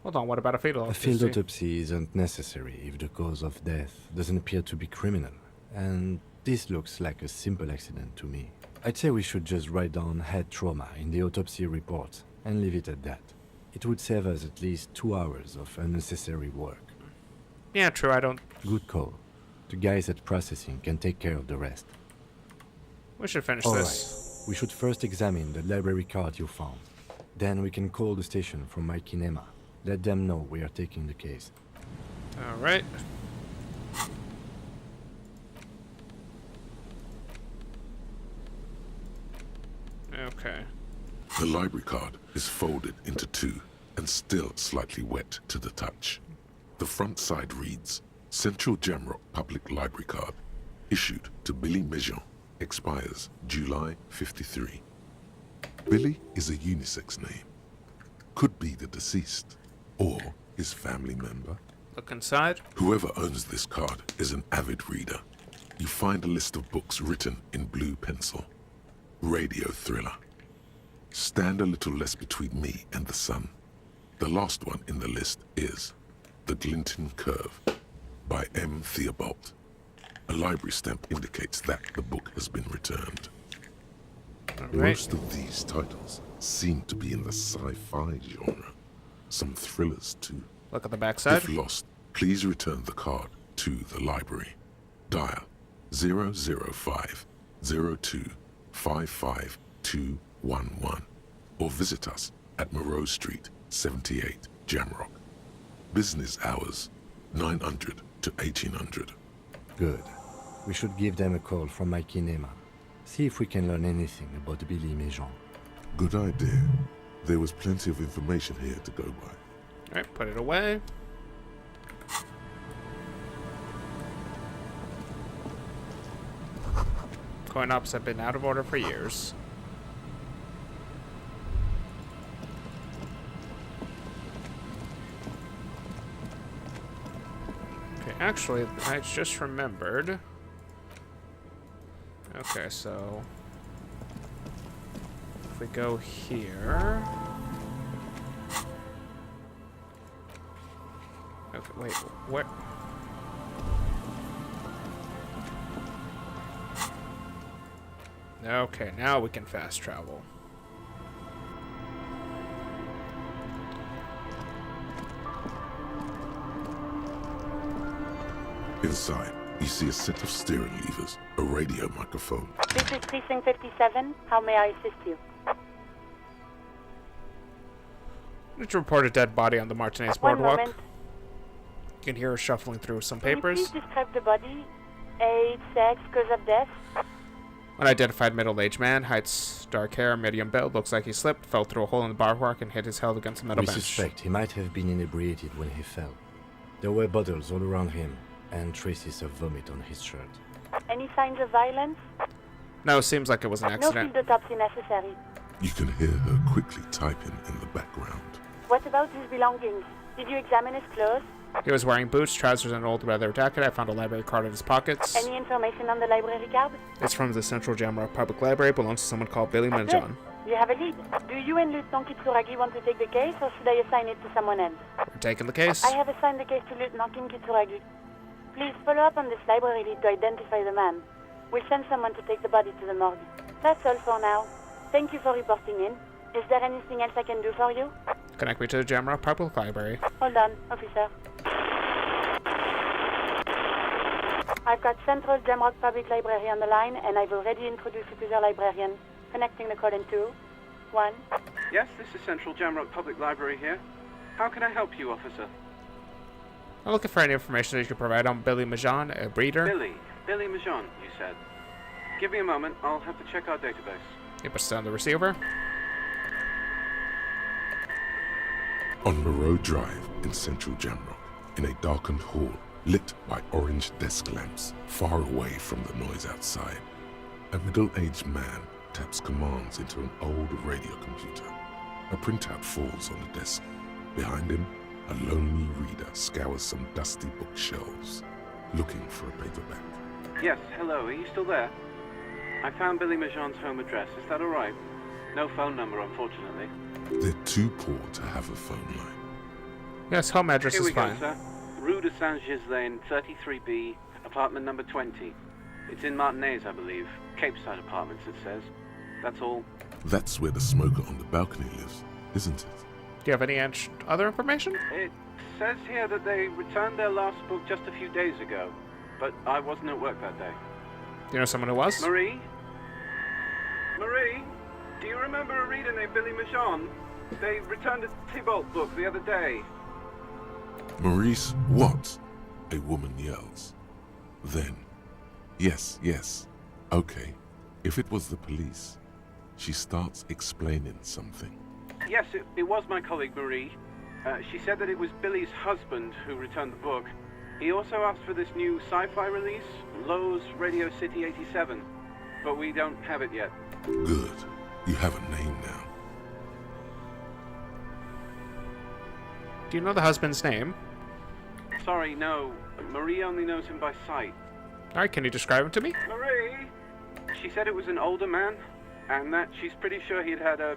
Hold on, what about a field A field autopsy? autopsy isn't necessary if the cause of death doesn't appear to be criminal, and this looks like a simple accident to me. I'd say we should just write down head trauma in the autopsy report and leave it at that. It would save us at least 2 hours of unnecessary work. Yeah, true, I don't... Good call. The guys at processing can take care of the rest. We should finish All this. right. We should first examine the library card you found. Then we can call the station from my kinema. Let them know we are taking the case. Alright. Okay. The library card is folded into two and still slightly wet to the touch. The front side reads, Central Jamrock Public Library Card, issued to Billy Mejean, expires July 53. Billy is a unisex name. Could be the deceased, or his family member. Look inside. Whoever owns this card is an avid reader. You find a list of books written in blue pencil. Radio thriller. Stand a little less between me and the sun. The last one in the list is The Glinton Curve by M. Theobald. A library stamp indicates that the book has been returned. All right. Most of these titles seem to be in the sci-fi genre. Some thrillers too. Look at the backside. If lost, please return the card to the library. Dial 005 02 55211 or visit us at Moreau Street, 78, Jamrock. Business hours 900 to 1800. Good. We should give them a call from my kinema. See if we can learn anything about Billy Mejean. Good idea. There was plenty of information here to go by. Alright, put it away. Coin-ops have been out of order for years. Okay, actually, I just remembered. Okay, so if we go here. Okay, wait, where? Okay, now we can fast travel. Inside, you see a set of steering levers, a radio microphone. This is Precinct 57. How may I assist you? Need to report a dead body on the Martinez One boardwalk. moment. You can hear her shuffling through some Can you papers. please describe the body? Age, sex, cause of death? Unidentified middle-aged man, heights, dark hair, medium build, looks like he slipped, fell through a hole in the barwork, and hit his head against the metal We bench. suspect he might have been inebriated when he fell. There were bottles all around him, and traces of vomit on his shirt. Any signs of violence? No, seems like it was an No accident. field autopsy necessary. You can hear her quickly typing in the background. What about his belongings? Did you examine his clothes? He was wearing boots, trousers, and an old leather jacket. I found a library card in his pockets. Any information on the library card? It's from the Central Jamrock Public Library. Belongs to someone called Billy Mejean. You have a lead. Do you and Lieutenant Kitsuragi want to take the case, or should I assign it to someone else? We're taking the case. I have assigned the case to Lieutenant Kim Kitsuragi. Please follow up on this library lead to identify the man. We'll send someone to take the body to the morgue. That's all for now. Thank you for reporting in. Is there anything else I can do for you? Connect me to the Jamrock Public Library. Hold on, officer. I've got Central Jamrock Public Library on the line, and I've already introduced you to the librarian. Connecting the call in 2, 1. Yes, this is Central Jamrock Public Library here. How can I help you, officer? I'm looking for any information that you can provide on Billy Mejean, a breeder. Billy Mejean, you said. Give me a moment, I'll have to check our database. He puts down the receiver. On Moreau Drive in Central Jamrock, in a darkened hall lit by orange desk lamps far away from the noise outside, a middle-aged man taps commands into an old radio computer. A printout falls on the desk. Behind him, a lonely reader scours some dusty bookshelves, looking for a paperback. Yes, hello, are you still there? I found Billy Mejean's home address, is that alright? No phone number, unfortunately. They're too poor to have a phone line. Yes, home address Here is we go, fine. sir. Rue de Saint-Ghislain, 33B, apartment number 20. It's in Martinez, I believe. Capeside Apartments, it says. That's all. That's where the smoker on the balcony lives, isn't it? Do you have any other information? It says here that they returned their last book just a few days ago, but I wasn't at work that day. Do you know someone who was? Marie? Marie? Do you remember a reader named Billy Mejean? They returned a Tybalt book the other day. Maurice, what? A woman yells. Then, yes, okay. If it was the police, she starts explaining something. Yes, it was my colleague Marie. She said that it was Billy's husband who returned the book. He also asked for this new sci-fi release, Lowe's Radio City 87, but we don't have it yet. Good. You have a name now. Do you know the husband's name? Sorry, no. Marie only knows him by sight. Alright, can you describe him to me? Marie! She said it was an older man, and that she's pretty sure he'd had a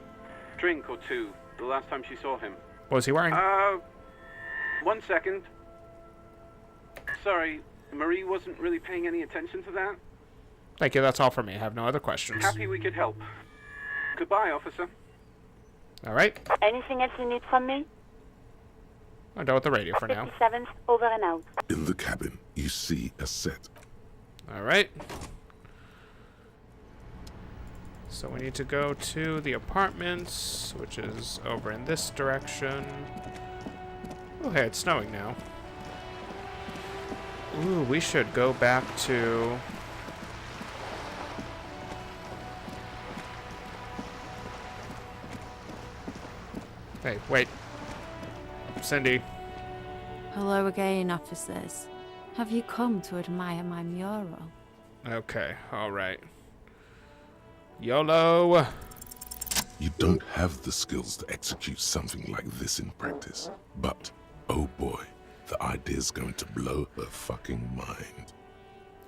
drink or two the last time she saw him. What was he wearing? 1 second. Sorry, Marie wasn't really paying any attention to that. Thank you, that's all for me. I have no other questions. Happy we could help. Goodbye, officer. Alright, Anything else you need from me? I'm done with the radio for now. 57th, over and out. In the cabin, you see a set. Alright. So we need to go to the apartments, which is over in this direction. Oh, hey, it's snowing now. Ooh, we should go back to... Hey, wait. Cindy. Hello again, officers. Have you come to admire my mural? Okay, alright. YOLO! You don't have the skills to execute something like this in practice. But, oh boy, the idea's going to blow her fucking mind.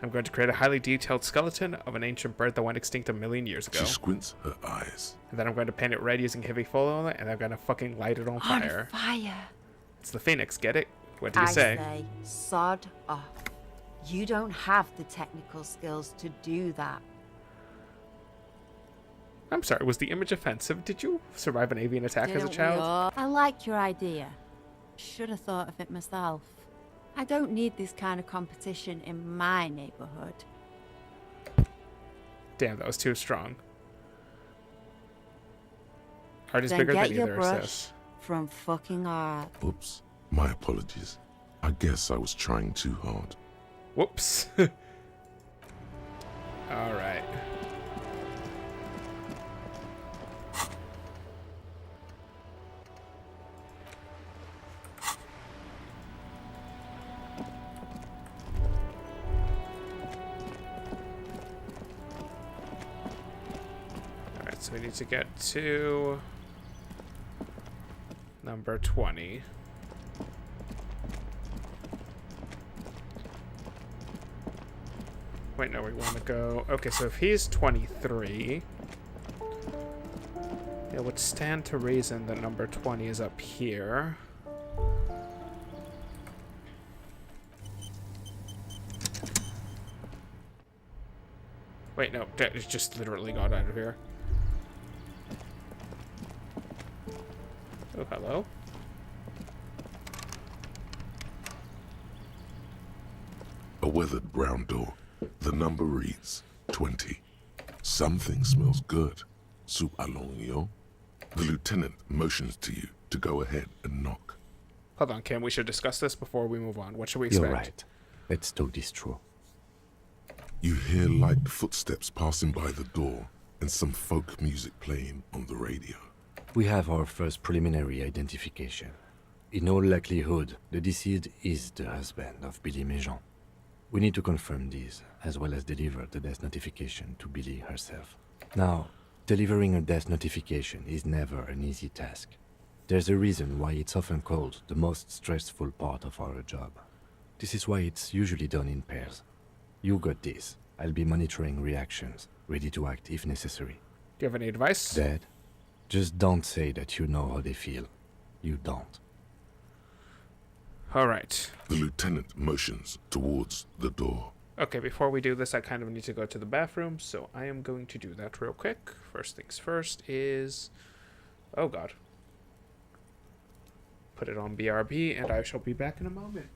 I'm going to create a highly detailed skeleton of an ancient bird that went extinct 1,000,000 years ago. She squints her eyes. And then I'm going to paint it red using heavy folio, and I'm going to fucking light it on fire. On fire! It's the Phoenix, get it? What do you say? I say, sod off. You don't have the technical skills to do that. I'm sorry, was the image offensive? Did you survive an avian attack as a Didn't we child? all? I like your idea. Should have thought of it myself. I don't need this kind of competition in my neighborhood. Damn, that was too strong. Art is Then bigger get than your either brush sis. from fucking art. Oops. My apologies. I guess I was trying too hard. Whoops. Alright. Alright, so we need to get to number 20. Wait, no, we want to go... Okay, so if he's 23... It would stand to reason that number 20 is up here. Wait, no, that is just literally got out of here. Oh, hello. A weathered brown door. The number reads 20. Something smells good. Soup allons-y. The lieutenant motions to you to go ahead and knock. Hold on, Kim, we should discuss this before we move on. What should we expect? You're right. Let's talk this through. You hear light footsteps passing by the door and some folk music playing on the radio. We have our first preliminary identification. In all likelihood, the deceased is the husband of Billy Méjean. We need to confirm this, as well as deliver the death notification to Billy herself. Now, delivering a death notification is never an easy task. There's a reason why it's often called the most stressful part of our job. This is why it's usually done in pairs. You got this. I'll be monitoring reactions, ready to act if necessary. Do you have any advice? Dad, just don't say that you know how they feel. You don't. Alright. The lieutenant motions towards the door. Okay, before we do this, I kind of need to go to the bathroom, so I am going to do that real quick. First things first is... Oh god. Put it on BRB, and I shall be back in a moment.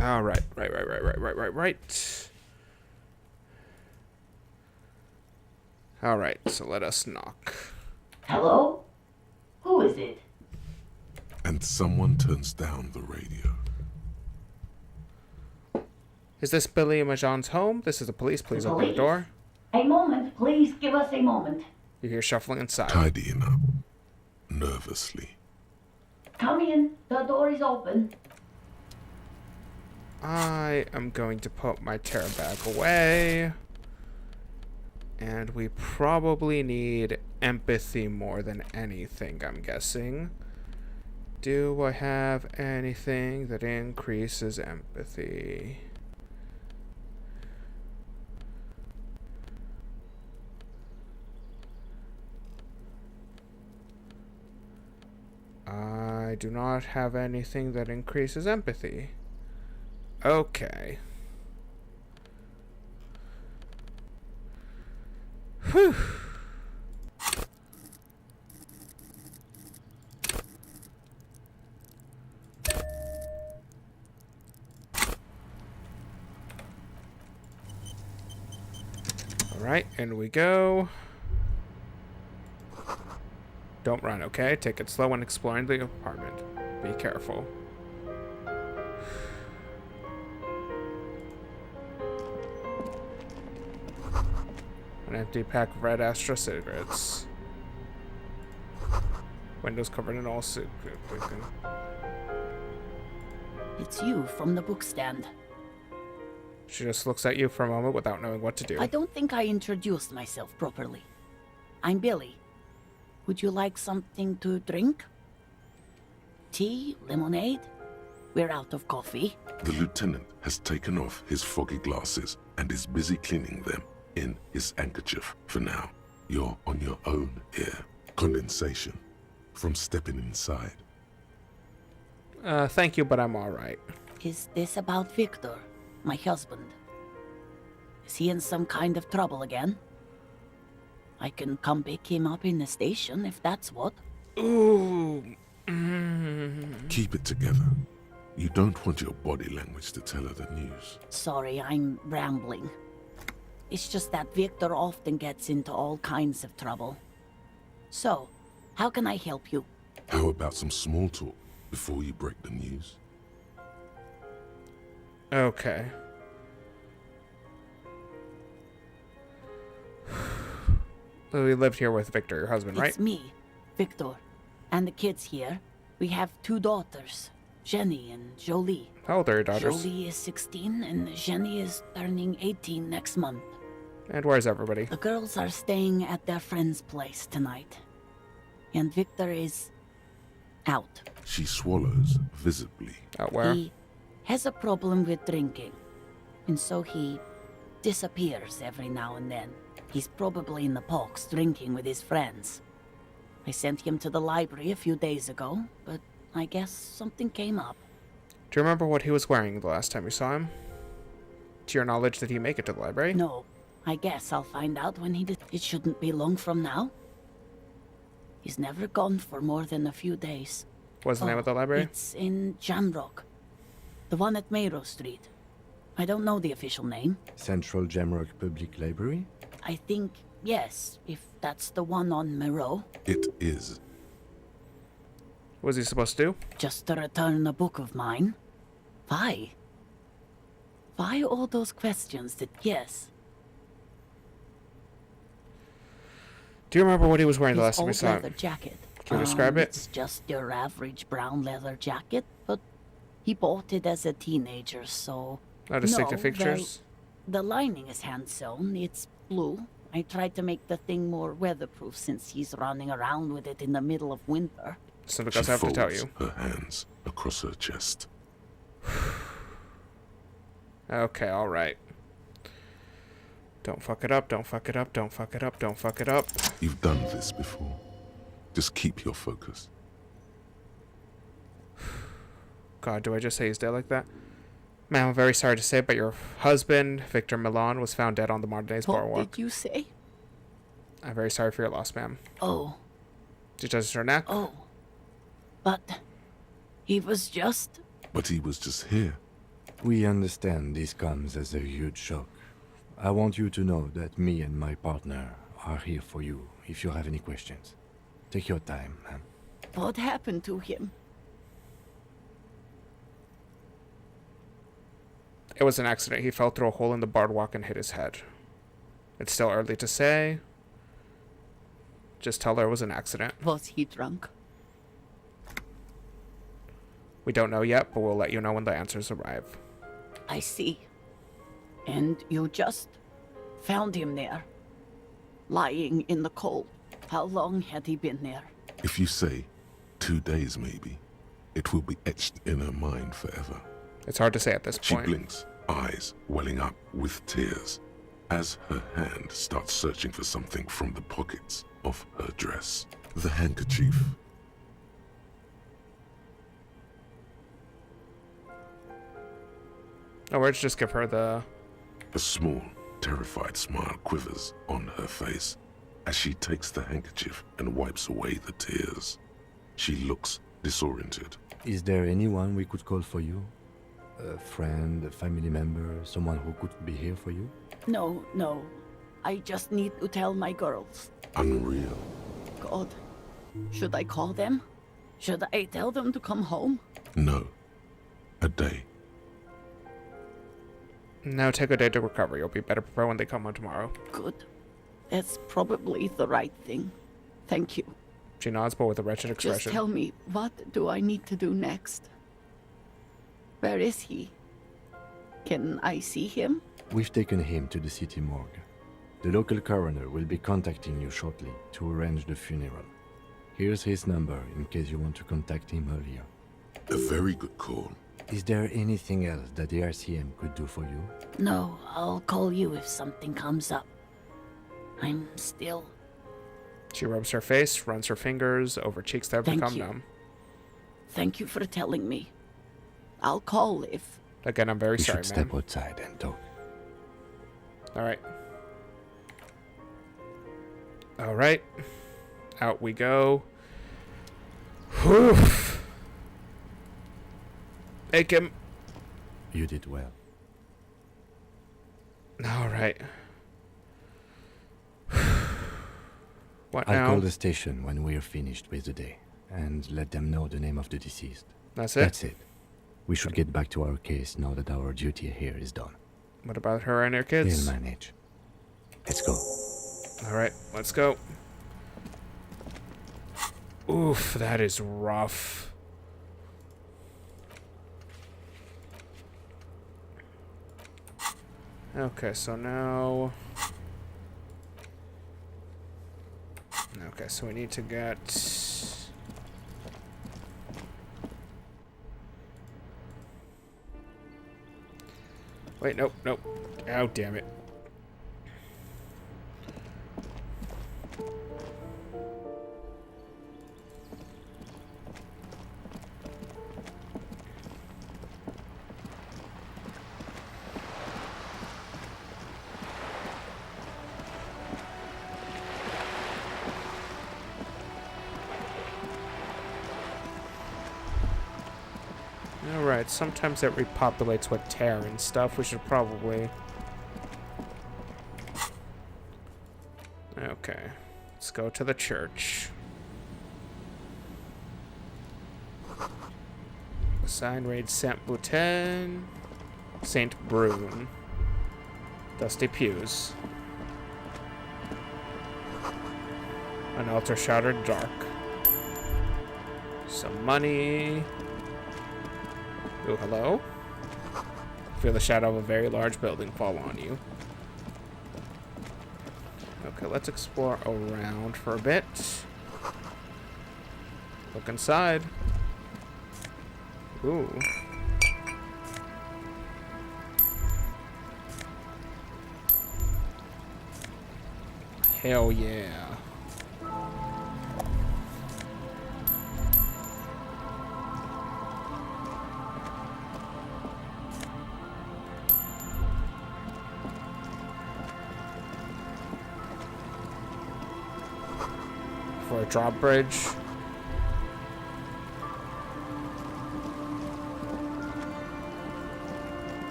All right. Right. All right, so let us knock. Hello? Who is it? And someone turns down the radio. Is this Billy and Majan's home? This is the police. Please open the door. A moment, please. Give us a moment. You hear shuffling inside. Tidying up. Nervously. Come in. The door is open. I am going to put my terror bag away. And we probably need empathy more than anything, I'm guessing. Do I have anything that increases empathy? I do not have anything that increases empathy. Okay. Whew. Alright, in we go. Don't run, okay? Take it slow when exploring the apartment. Be careful. An empty pack of red Astra cigarettes. Windows covered in all soup. It's you from the bookstand. She just looks at you for a moment without knowing what to do. I don't think I introduced myself properly. I'm Billy. Would you like something to drink? Tea? Lemonade? We're out of coffee. The lieutenant has taken off his foggy glasses and is busy cleaning them in his handkerchief for now. You're on your own here. Condensation from stepping inside. Thank you, but I'm alright. Is this about Victor, my husband? Is he in some kind of trouble again? I can come pick him up in the station if that's what. Ooh. Keep it together. You don't want your body language to tell her the news. Sorry, I'm rambling. It's just that Victor often gets into all kinds of trouble. So, how can I help you? How about some small talk before you break the news? Okay. We lived here with Victor, your husband, right? It's me, Victor. And the kids here. We have 2 daughters, Jenny and Jolie. How old are your daughters? Jolie is 16 and Jenny is turning 18 next month. And where's everybody? The girls are staying at their friend's place tonight. And Victor is out. She swallows visibly. Out where? He has a problem with drinking. And so he disappears every now and then. He's probably in the box drinking with his friends. I sent him to the library a few days ago, but I guess something came up. Do you remember what he was wearing the last time you saw him? To your knowledge, did he make it to the library? No. I guess I'll find out when he did. It shouldn't be long from now. He's never gone for more than a few days. What's the name of the library? It's in Jamrock. The one at Mayro Street. I don't know the official name. Central Jamrock Public Library? I think, yes, if that's the one on Mayro. It is. What was he supposed to do? Just to return a book of mine. Why? Why all those questions that, yes. Do you remember what he was wearing the His last time you old saw leather him? jacket. Can you describe it? It's just your average brown leather jacket, but he bought it as a teenager, so... No distinctive very- features? The lining is hand-sewn. It's blue. I tried to make the thing more weatherproof since he's running around with it in the middle of winter. So She because I have to tell folds you. her hands across her chest. Okay, alright. Don't fuck it up, don't fuck it up, don't fuck it up, don't fuck it up. You've done this before. Just keep your focus. God, do I just say he's dead like that? Ma'am, I'm very sorry to say, but your husband, Victor Milan, was found dead on the Martinez What boardwalk. did you say? I'm very sorry for your loss, ma'am. Oh, Did you touch her neck? oh. But he was just... But he was just here. We understand this comes as a huge shock. I want you to know that me and my partner are here for you if you have any questions. Take your time, ma'am. What happened to him? It was an accident. He fell through a hole in the boardwalk and hit his head. It's still early to say. Just tell her it was an accident. Was he drunk? We don't know yet, but we'll let you know when the answers arrive. I see. And you just found him there, lying in the cold. How long had he been there? If you say 2 days maybe, it will be etched in her mind forever. It's hard to say at this She point. blinks, eyes welling up with tears, as her hand starts searching for something from the pockets of her dress. The handkerchief. Oh, let's just give her the... A small, terrified smile quivers on her face as she takes the handkerchief and wipes away the tears. She looks disoriented. Is there anyone we could call for you? A friend, a family member, someone who could be here for you? No, no. I just need to tell my girls. Unreal. God. Should I call them? Should I tell them to come home? No. A day. Now take a day to recover. You'll be better prepared when they come on tomorrow. Good. That's probably the right thing. Thank you. She nods, but with a wretched expression. Just tell me, what do I need to do next? Where is he? Can I see him? We've taken him to the city morgue. The local coroner will be contacting you shortly to arrange the funeral. Here's his number in case you want to contact him earlier. A very good call. Is there anything else that the RCM could do for you? No, I'll call you if something comes up. I'm still... She rubs her face, runs her fingers over cheeks that have Thank become you. numb. Thank you for telling me. I'll call if... Again, I'm very We sorry, should ma'am. step outside and talk. Alright. Alright. Out we go. Whew. Take him. You did well. Alright. What I'll now? call the station when we're finished with the day and let them know the name of the deceased. That's it? That's it. We should get back to our case now that our duty here is done. What about her and her kids? They'll manage. Let's go. Alright, let's go. Oof, that is rough. Okay, so now... Okay, so we need to get... Wait, nope, nope. Oh, damn it. Alright, sometimes it repopulates with tear and stuff. We should probably... Okay. Let's go to the church. Sign reads Saint Boutin. Saint Brune. Dusty pews. An altar shrouded dark. Some money. Oh, hello? Feel the shadow of a very large building fall on you. Okay, let's explore around for a bit. Look inside. Ooh. Hell yeah. For a drawbridge.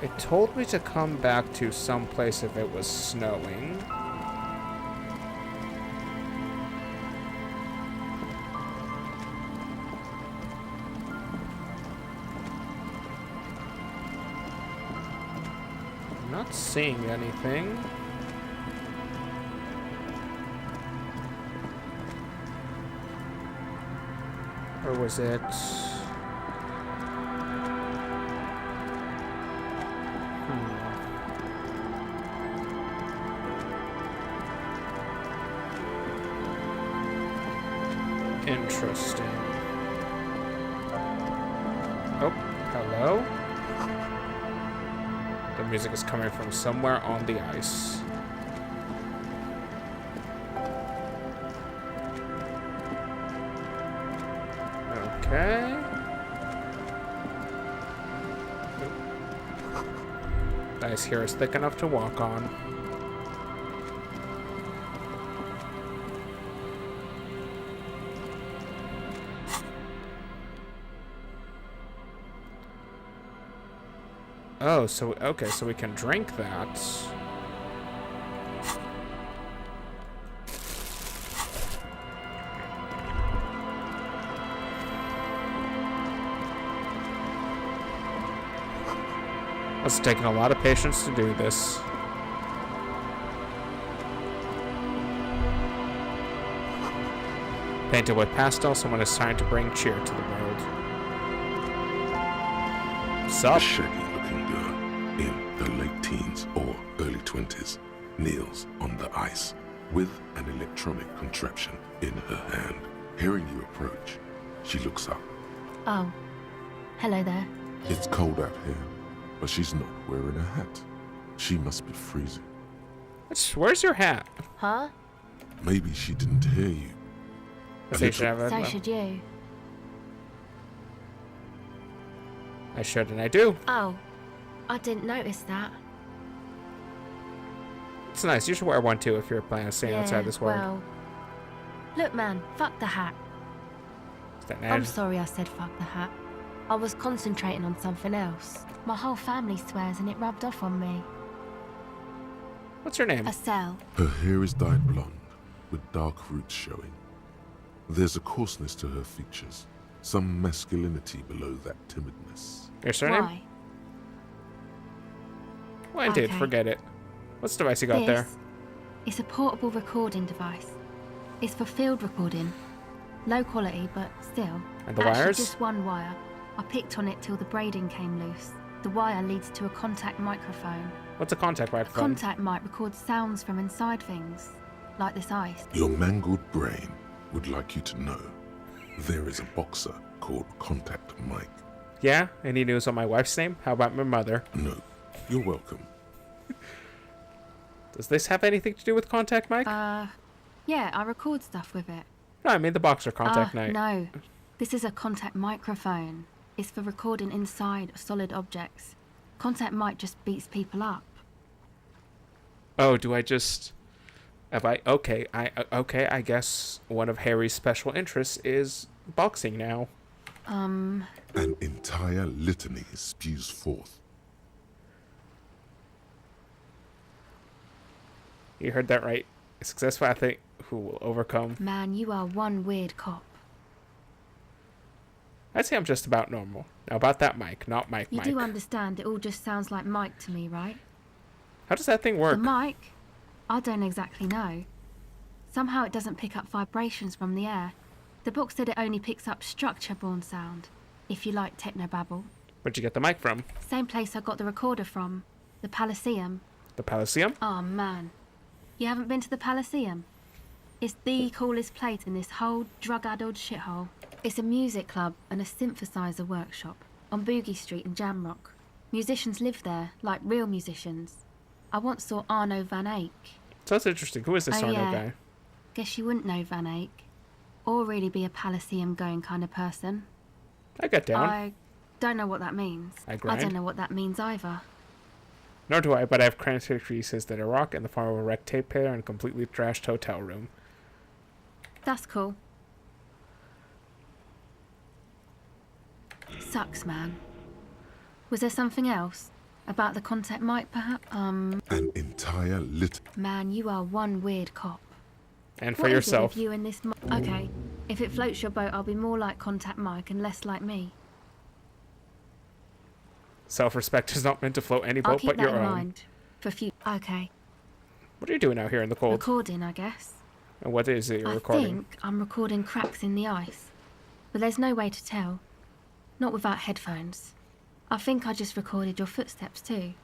It told me to come back to some place if it was snowing. I'm not seeing anything. Or was it... Interesting. Oh, hello? The music is coming from somewhere on the ice. Okay. The ice here is thick enough to walk on. Oh, so, okay, so we can drink that. It's taken a lot of patience to do this. Painted with pastel, someone is trying to bring cheer to the world. Sup? In the late teens or early 20s, kneels on the ice with an electronic contraption in her hand. Hearing you approach, she looks up. Oh, hello there. It's cold out here, but she's not wearing a hat. She must be freezing. Where's your hat? Huh? Maybe she didn't hear you. So should you. I should and I do. Oh. I didn't notice that. It's nice. You should wear one too if you're planning on staying outside this world. Well, look, man, fuck the hat. Is that I'm sorry I said fuck the hat. I was concentrating on something else. My whole family swears and it rubbed off on me. What's your name? Estelle. Her hair is dyed blonde, with dark roots showing. There's a coarseness to her features, some masculinity below that timidness. Your surname? Why? Well, indeed, Okay. forget it. What's the device you got there? It's a portable recording device. It's for field recording. Low quality, but still. And the Actually, wires? just one wire. I picked on it till the braiding came loose. The wire leads to a contact microphone. What's a contact microphone? Contact mic records sounds from inside things, like this ice. Your mangled brain would like you to know there is a boxer called Contact Mike. Yeah? Any news on my wife's name? How about my mother? No. You're welcome. Does this have anything to do with Contact Mike? Yeah, I record stuff with it. No, I mean the boxer Contact Mike. No. This is a contact microphone. It's for recording inside solid objects. Contact mic just beats people up. Oh, do I just... Okay, I guess one of Harry's special interests is boxing now. An entire litany spews forth. You heard that right. A successful athlete who will overcome... Man, you are one weird cop. I'd say I'm just about normal. Now about that mic, not Mike. You do understand it all just sounds like Mike to me, right? How does that thing work? The mic? I don't exactly know. Somehow it doesn't pick up vibrations from the air. The book said it only picks up structure-borne sound, if you like technobabble. Where'd you get the mic from? Same place I got the recorder from. The Palaceum. The Palaceum? Oh, man. You haven't been to the Palaceum? It's the coolest place in this whole drug-addled shithole. It's a music club and a synthesizer workshop on Boogie Street in Jamrock. Musicians live there, like real musicians. I once saw Arno van Eyck. Sounds interesting. Who is this Arno guy? Guess you wouldn't know Van Eyck. Or really be a Palaceum-going kind of person. I got down. I don't know what that means. I grind. I don't know what that means either. Nor do I, but I have cramped pieces that are rock in the form of a wrecked tape player and a completely trashed hotel room. That's cool. Sucks, man. Was there something else? About the contact mic, perhaps? An entire Man, you are one weird cop. And for What yourself. Is it with you and this okay, if it floats your boat, I'll be more like Contact Mike and less like me. Self-respect is not meant to float any I'll boat keep but that your in own. mind for future. Okay. What are you doing out here in the cold? Recording, I guess. And what is it you're recording? I think I'm recording cracks in the ice, but there's no way to tell. Not without headphones. I think I just recorded your footsteps too.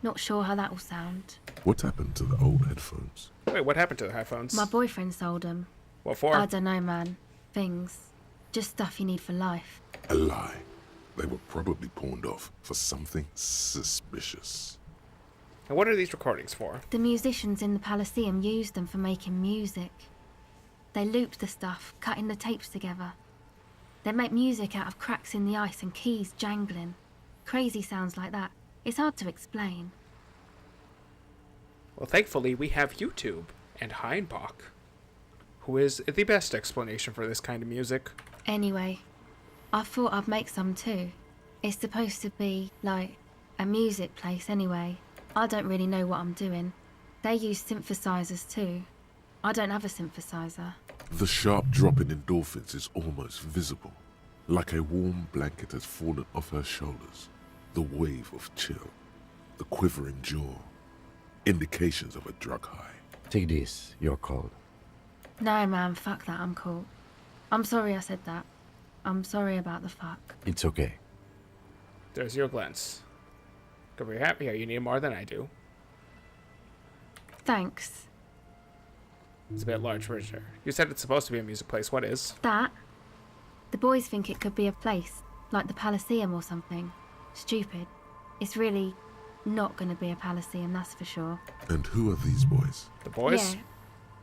Not sure how that will sound. What happened to the old headphones? Wait, what happened to the headphones? My boyfriend sold them. What for? I don't know, man. Things. Just stuff you need for life. A lie. They were probably pawned off for something suspicious. And what are these recordings for? The musicians in the Palaceum used them for making music. They looped the stuff, cutting the tapes together. They make music out of cracks in the ice and keys jangling. Crazy sounds like that. It's hard to explain. Well, thankfully, we have YouTube and Heinbach, who is the best explanation for this kind of music. Anyway, I thought I'd make some too. It's supposed to be, like, a music place anyway. I don't really know what I'm doing. They use synthesizers too. I don't have a synthesizer. The sharp drop in endorphins is almost visible, like a warm blanket has fallen off her shoulders. The wave of chill, the quivering jaw, indications of a drug high. Take this, you're called. No, man, fuck that, I'm cool. I'm sorry I said that. I'm sorry about the fuck. It's okay. There's your glance. Could be happy you need more than I do. Thanks. It's a bit large, Richard. You said it's supposed to be a music place. What is? That? The boys think it could be a place, like the Palaceum or something. Stupid. It's really not going to be a Palaceum, that's for sure. And who are these boys? The boys? Yeah.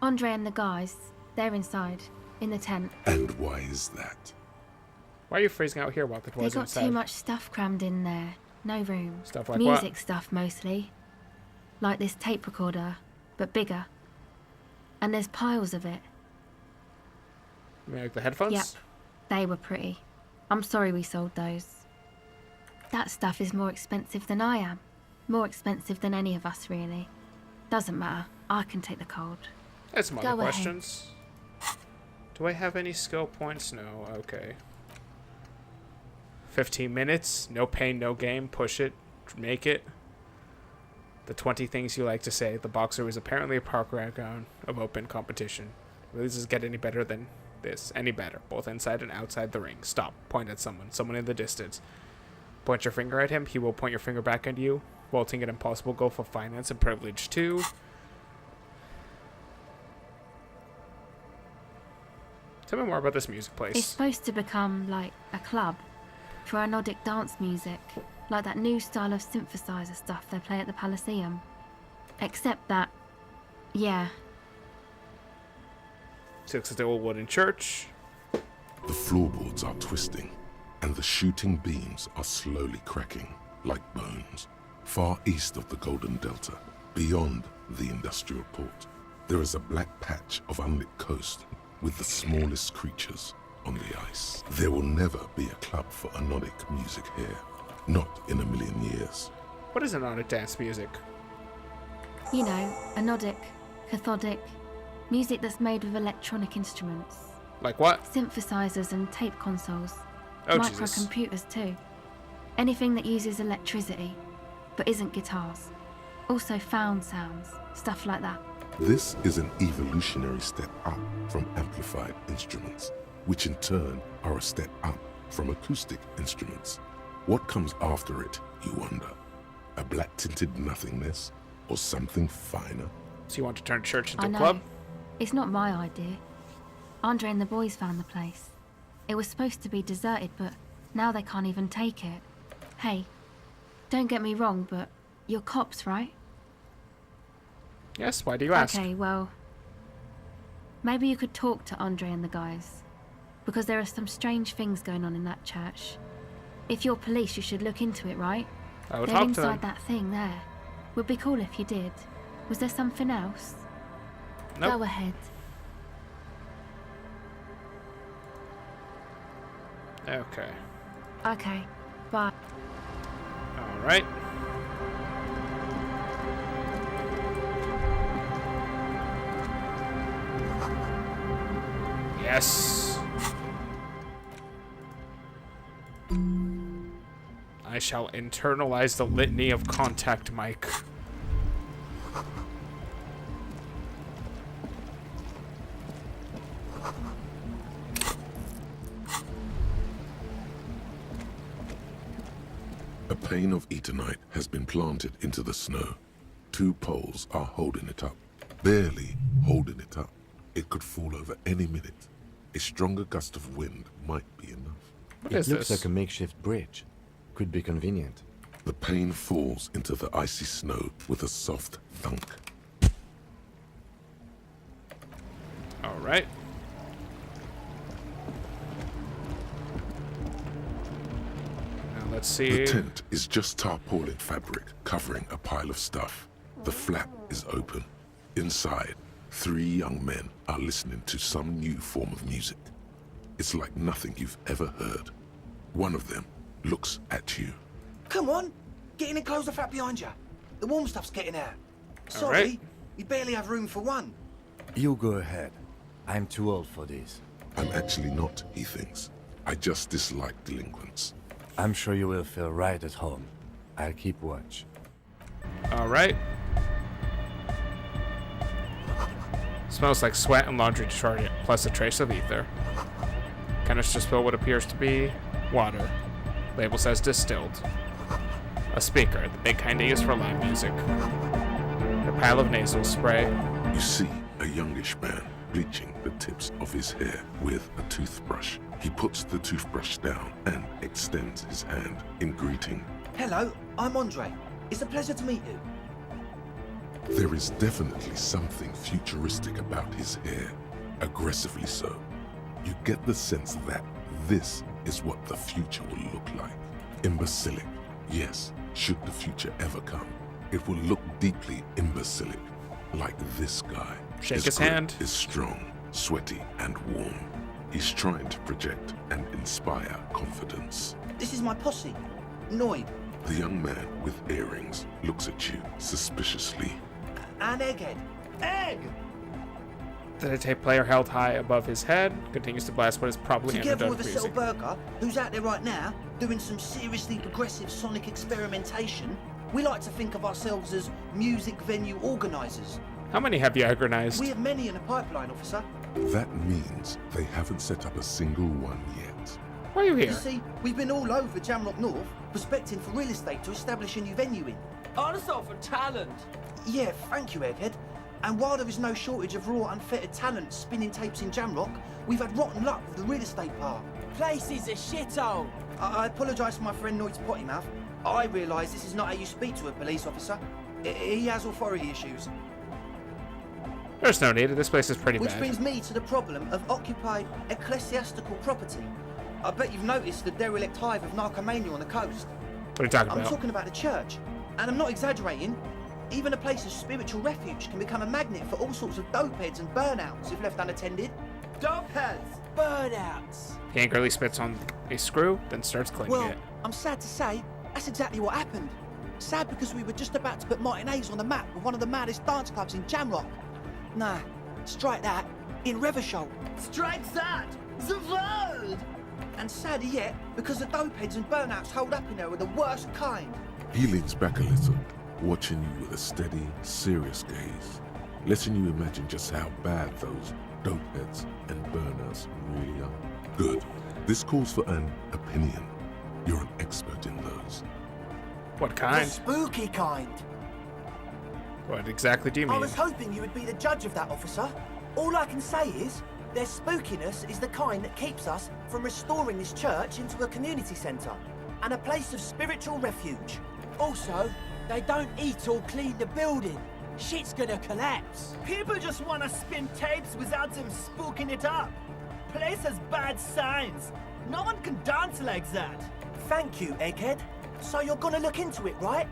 Andre and the guys. They're inside, in the tent. And why is that? Why are you freezing out here while the They boys are got inside? too much stuff crammed in there. No room. Stuff like Music what? stuff mostly. Like this tape recorder, but bigger. And there's piles of it. You mean like the headphones? Yep. They were pretty. I'm sorry we sold those. That stuff is more expensive than I am. More expensive than any of us, really. Doesn't matter. I can take the cold. That's some Go other ahead. questions. Do I have any skill points? No. Okay. 15 minutes. No pain, no game. Push it. Make it. The 20 things you like to say. The boxer was apparently a park ground of open competition. Will this get any better than this? Any better. Both inside and outside the ring. Stop. Point at someone. Someone in the distance. Point your finger at him. He will point your finger back at you. Vaulting an impossible goal for finance and privilege too. Tell me more about this music place. It's supposed to become like a club for anodic dance music, like that new style of synthesizer stuff they play at the Palaceum. Except that, yeah, Six at the old wooden church. The floorboards are twisting, and the shooting beams are slowly cracking, like bones. Far east of the Golden Delta, beyond the industrial port, there is a black patch of unlit coast with the smallest creatures on the ice. There will never be a club for anodic music here. Not in a million years. What is anodic dance music? you know, anodic, cathodic, music that's made with electronic instruments. Like what? Synthesizers and tape consoles. Oh, Jesus. Microcomputers too. Anything that uses electricity, but isn't guitars. Also found sounds, stuff like that. This is an evolutionary step up from amplified instruments, which in turn are a step up from acoustic instruments. What comes after it, you wonder? A black-tinted nothingness, or something finer? So you want to turn church into I a know. club? It's not my idea. Andre and the boys found the place. It was supposed to be deserted, but now they can't even take it. Hey, don't get me wrong, but you're cops, right? Yes, why do you ask? Okay, well, maybe you could talk to Andre and the guys, because there are some strange things going on in that church. If you're police, you should look into it, right? I would They're talk to inside them. that thing there. Would be cool if you did. Was there something else? Nope. Go ahead. Okay. Okay, bye. Alright. Yes. I shall internalize the litany of contact, Mike. A pane of Eternite has been planted into the snow. 2 poles are holding it up. Barely holding it up. It could fall over any minute. A stronger gust of wind might be enough. It looks like a makeshift bridge. Could be convenient. The pane falls into the icy snow with a soft thunk. All right. Now let's see. The tent is just tarpaulin fabric covering a pile of stuff. The flap is open. Inside, 3 young men are listening to some new form of music. It's like nothing you've ever heard. One of them looks at you. Come on, get in and close the flap behind you. The warm stuff's getting out. Sorry, right. we barely have room for one. You go ahead. I'm too old for this. I'm actually not, he thinks. I just dislike delinquents. I'm sure you will feel right at home. I'll keep watch. All right. Smells like sweat and laundry detergent, plus a trace of ether. Canister spill what appears to be water. Label says distilled. A speaker, the big kind they use for live music. A pile of nasal spray. You see a youngish man bleaching the tips of his hair with a toothbrush. He puts the toothbrush down and extends his hand in greeting. Hello, I'm Andre. It's a pleasure to meet you. There is definitely something futuristic about his hair, aggressively so. You get the sense that this is what the future will look like. Imbecilic, yes, should the future ever come. It will look deeply imbecilic, like this guy. Shake his grip hand. Is strong, sweaty, and warm. He's trying to project and inspire confidence. This is my posse, Noid. The young man with earrings looks at you suspiciously. And Egghead. Egg! The tape player held high above his head continues to blast what is probably Together underdone with a music. Settle Burger, who's out there right now, doing some seriously progressive sonic experimentation, we like to think of ourselves as music venue organisers. How many have you organized? We have many in the pipeline, officer. That means they haven't set up a single one yet. Why are you here? You see, we've been all over Jamrock North, prospecting for real estate to establish a new venue in. Also for talent. Yeah, thank you, Egghead. And while there is no shortage of raw, unfettered talent spinning tapes in Jamrock, we've had rotten luck with the real estate part. Place is a shithole. I apologise for my friend Noid's potty mouth. I realise this is not how you speak to a police officer. He has authority issues. There's no need. This place is pretty Which bad. brings me to the problem of occupied ecclesiastical property. I bet you've noticed the derelict hive of narcomania on the coast. What are you talking I'm about? talking about the church. And I'm not exaggerating. Even a place of spiritual refuge can become a magnet for all sorts of dopeheads and burnouts if left unattended. Dopeheads! Burnouts! He angrily spits on a screw, then starts cleaning Well, it. I'm sad to say, that's exactly what happened. Sad because we were just about to put Martinez on the map with one of the maddest dance clubs in Jamrock. Nah, strike that, in Reversholt. Strike that! The world! And sadder yet, because the dopeheads and burnouts holed up in there are the worst kind. He leans back a little, watching you with a steady, serious gaze, letting you imagine just how bad those dopeheads and burners really are. Good. This calls for an opinion. You're an expert in those. What The kind? spooky kind. What exactly do you I mean? was hoping you would be the judge of that, officer. All I can say is, their spookiness is the kind that keeps us from restoring this church into a community centre and a place of spiritual refuge. Also, they don't eat or clean the building. Shit's gonna collapse. People just want to spin tapes without them spooking it up. Place has bad signs. No one can dance like that. Thank you, Egghead. So you're gonna look into it, right?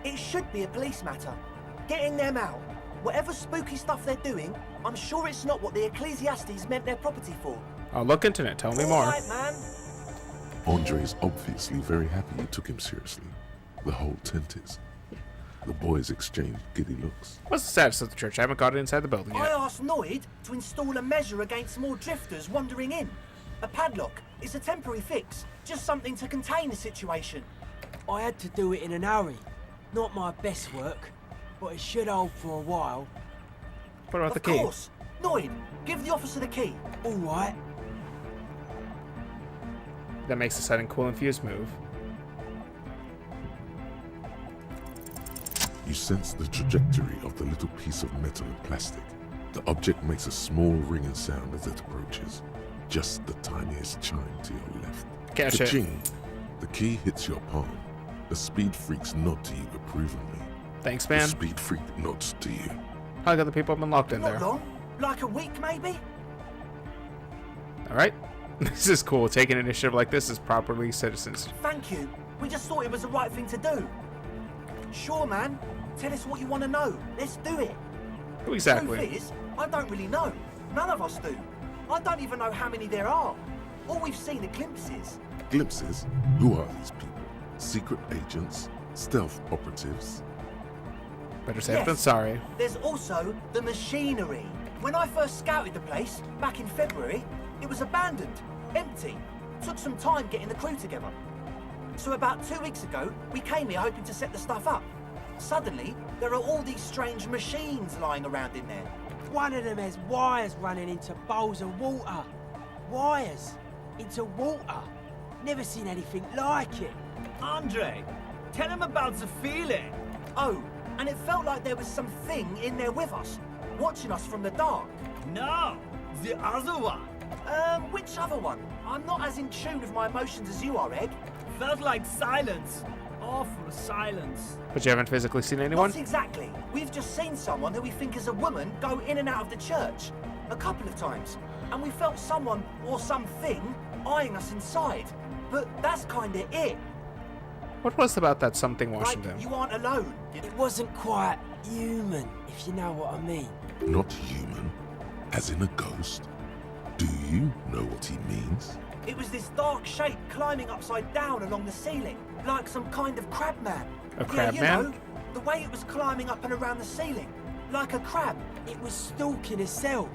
It should be a police matter. Getting them out. Whatever spooky stuff they're doing, I'm sure it's not what the Ecclesiastes meant their property for. I'll look into it. Tell me All more. right, man. Andre is obviously very happy you took him seriously. The whole tent is. The boys exchanged giddy looks. What's the status of the church? I haven't got it inside the building I yet. asked Noid to install a measure against more drifters wandering in. A padlock. It's a temporary fix. Just something to contain the situation. I had to do it in an hurry. Not my best work, but it should hold for a while. What about the Of key? course. Noid, give the officer the key. All right. That makes the sudden cool and fuse move. You sense the trajectory of the little piece of metal and plastic. The object makes a small ringing sound as it approaches. Just the tiniest chime to your left. Catch it. Ka-ching! The key hits your palm. The speed freaks nod to you approvingly. Thanks, The man. speed freak nods to you. How got the people have been locked in Not there? long. Like a week, maybe? Alright. This is cool. Taking initiative like this is properly citizens. Thank you. We just thought it was the right thing to do. Sure, man. Tell us what you want to know. Let's do it. Who exactly? Truth is, I don't really know. None of us do. I don't even know how many there are. All we've seen are glimpses. Glimpses? Who are these people? Secret agents? Stealth operatives? Better safe than sorry. There's also the machinery. When I first scouted the place, back in February, it was abandoned, empty. Took some time getting the crew together. So about 2 weeks ago, we came here hoping to set the stuff up. Suddenly, there are all these strange machines lying around in there. One of them has wires running into bowls of water. Wires into water. Never seen anything like it. Andre, tell him about the feeling. Oh, and it felt like there was something in there with us, watching us from the dark. No, the other one. Which other one? I'm not as in tune with my emotions as you are, Egg. Felt like silence. Awful silence. But you haven't physically seen anyone? Not exactly. We've just seen someone who we think is a woman go in and out of the church. A couple of times. And we felt someone or something eyeing us inside. But that's kinda it. What was about that something watching them? You aren't alone. It wasn't quite human, if you know what I mean. Not human? As in a ghost? Do you know what he means? It was this dark shape climbing upside down along the ceiling, like some kind of crab man. A crab you man? know, the way it was climbing up and around the ceiling, like a crab. It was stalking a cell,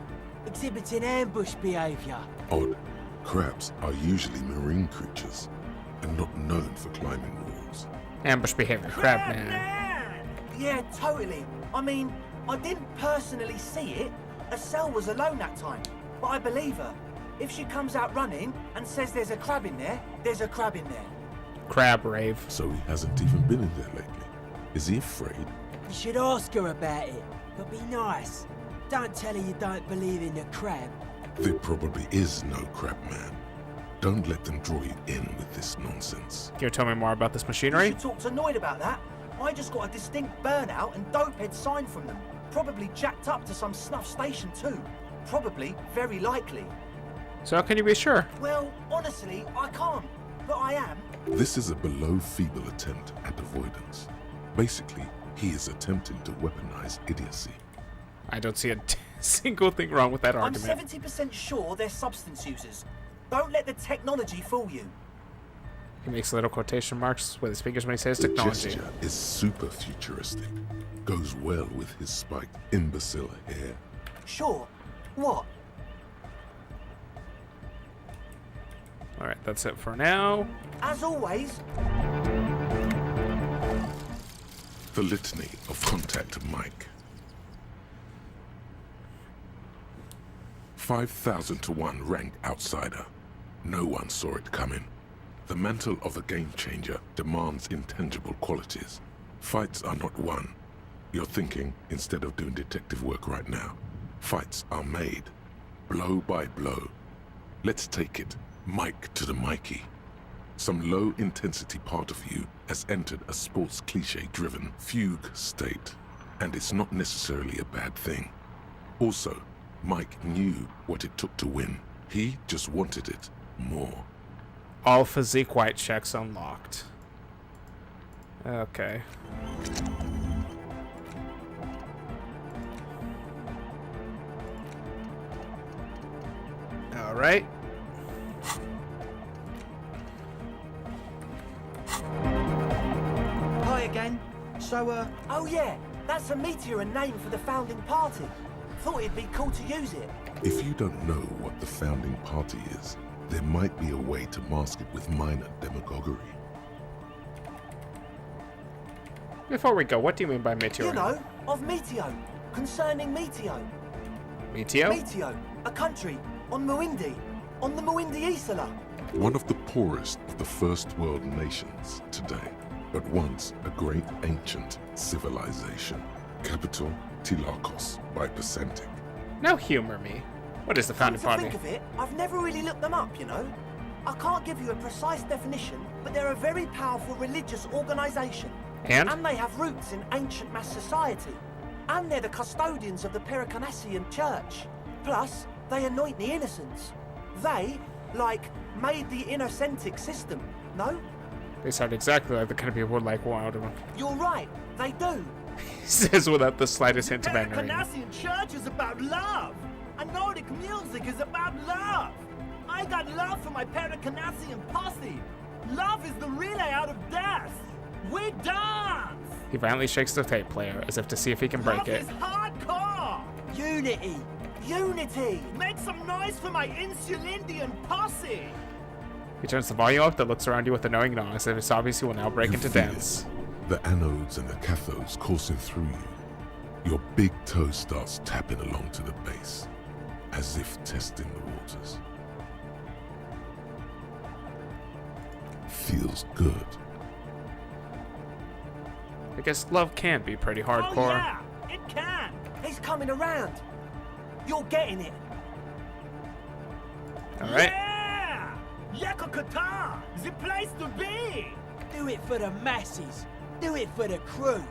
exhibiting ambush behavior. Odd. Crabs are usually marine creatures, and not known for climbing walls. Ambush behavior, crab man. Yeah, totally. I mean, I didn't personally see it. Estelle was alone that time, but I believe her. If she comes out running and says there's a crab in there, there's a crab in there. Crab rave. So he hasn't even been in there lately. Is he afraid? You should ask her about it, but be nice. Don't tell her you don't believe in the crab. There probably is no crab man. Don't let them draw you in with this nonsense. Can you tell me more about this You machinery? should talk to Noid about that. I just got a distinct burnout and dopehead sign from them. Probably jacked up to some snuff station too. Probably, very likely. So how can you be sure? Well, honestly, I can't. But I am. This is a below feeble attempt at avoidance. Basically, he is attempting to weaponize idiocy. I don't see a single thing wrong with that I'm argument. 70% sure they're substance users. Don't let the technology fool you. He makes little quotation marks with his fingers when he says The technology. gesture is super futuristic. Goes well with his spiked imbecile hair. Sure. What? Alright, that's it for now. As always, The litany of contact Mike. 5,000 to 1 rank outsider. No one saw it coming. The mantle of a game changer demands intangible qualities. Fights are not won. You're thinking instead of doing detective work right now. Fights are made. Blow by blow. Let's take it, Mike to the Mikey. Some low-intensity part of you has entered a sports cliché-driven fugue state, and it's not necessarily a bad thing. Also, Mike knew what it took to win. He just wanted it more. All physique white checks unlocked. Okay. Alright. hi again. So, Oh yeah, that's a meteor name for the founding party. Thought it'd be cool to use it. If you don't know what the founding party is, there might be a way to mask it with minor demagoguery. Before we go, what do you mean by Meteo? You know, of Meteo. Concerning Meteo. Meteo? Meteo, a country on Muindi. On the Muindi Isla. One of the poorest of the first world nations today, but once a great ancient civilization. Capital, Tilakos, by Percentic. Now humor me. What is the founding Come to party? think of it, I've never really looked them up, you know. I can't give you a precise definition, but they're a very powerful religious organisation. And? And they have roots in ancient mass society. And they're the custodians of the Pericanassian Church. Plus, they anoint the innocents. They, like, made the Innocentic system, no? They sound exactly like the kind of people who like Wildman. You're right, they do. He says without the slightest hint of anger. Pericanassian Church is about love. And Nordic music is about love. I got love for my Pericanassian posse. Love is the relay out of death. We dance. He violently shakes the tape player as if to see if he can break Love it. is hardcore. Unity. Unity. Make some noise for my Insulindian posse. He turns the volume up, that looks around you with a knowing nod, as if it's obvious he will now break You into feel dance. The anodes and the cathodes coursing through you. Your big toe starts tapping along to the base, as if testing the waters. Feels good. I guess love can be pretty hardcore. Oh yeah, it can. He's coming around. You're getting it. Alright. Yeah! Yakokata, the place to be. do it for the masses. Do it for the crew.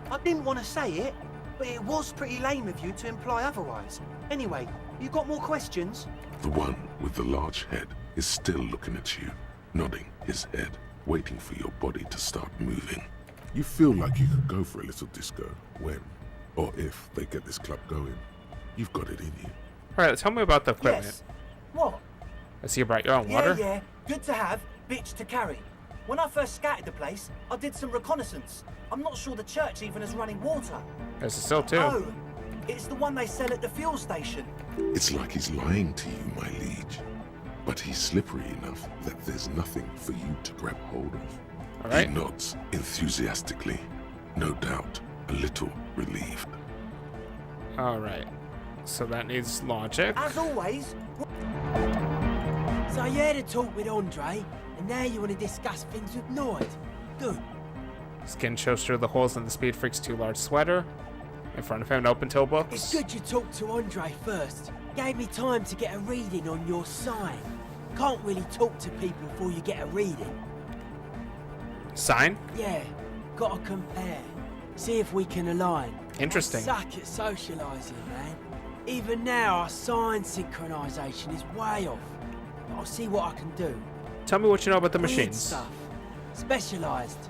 I didn't want to say it, but it was pretty lame of you to imply otherwise. Anyway, you got more questions? The one with the large head is still looking at you, nodding his head, waiting for your body to start moving. You feel like you could go for a little disco when, or if, they get this club going. You've got it in you. Alright, tell me about the equipment. Yes. What? I see you brought your own water. Yeah, good to have, bitch to carry. When I first scouted the place, I did some reconnaissance. I'm not sure the church even is running water. There's a still too. Oh, it's the one they sell at the fuel station. It's like he's lying to you, my liege. But he's slippery enough that there's nothing for you to grab hold of. All right. He nods enthusiastically, no doubt a little relieved. Alright. So that needs logic. As always. So you had a talk with Andre, and now you want to discuss things with Nord. Good. Skin shows through the holes in the Speed Freak's too large sweater. In front of him, an open-toe books. It's good you talked to Andre first. Gave me time to get a reading on your sign. Can't really talk to people before you get a reading. Sign? Yeah, gotta compare. See if we can align. Interesting. I suck at socialising, man. Even now, our sign synchronisation is way off. But I'll see what I can do. Tell me what you know about the Weird machines. stuff. Specialised.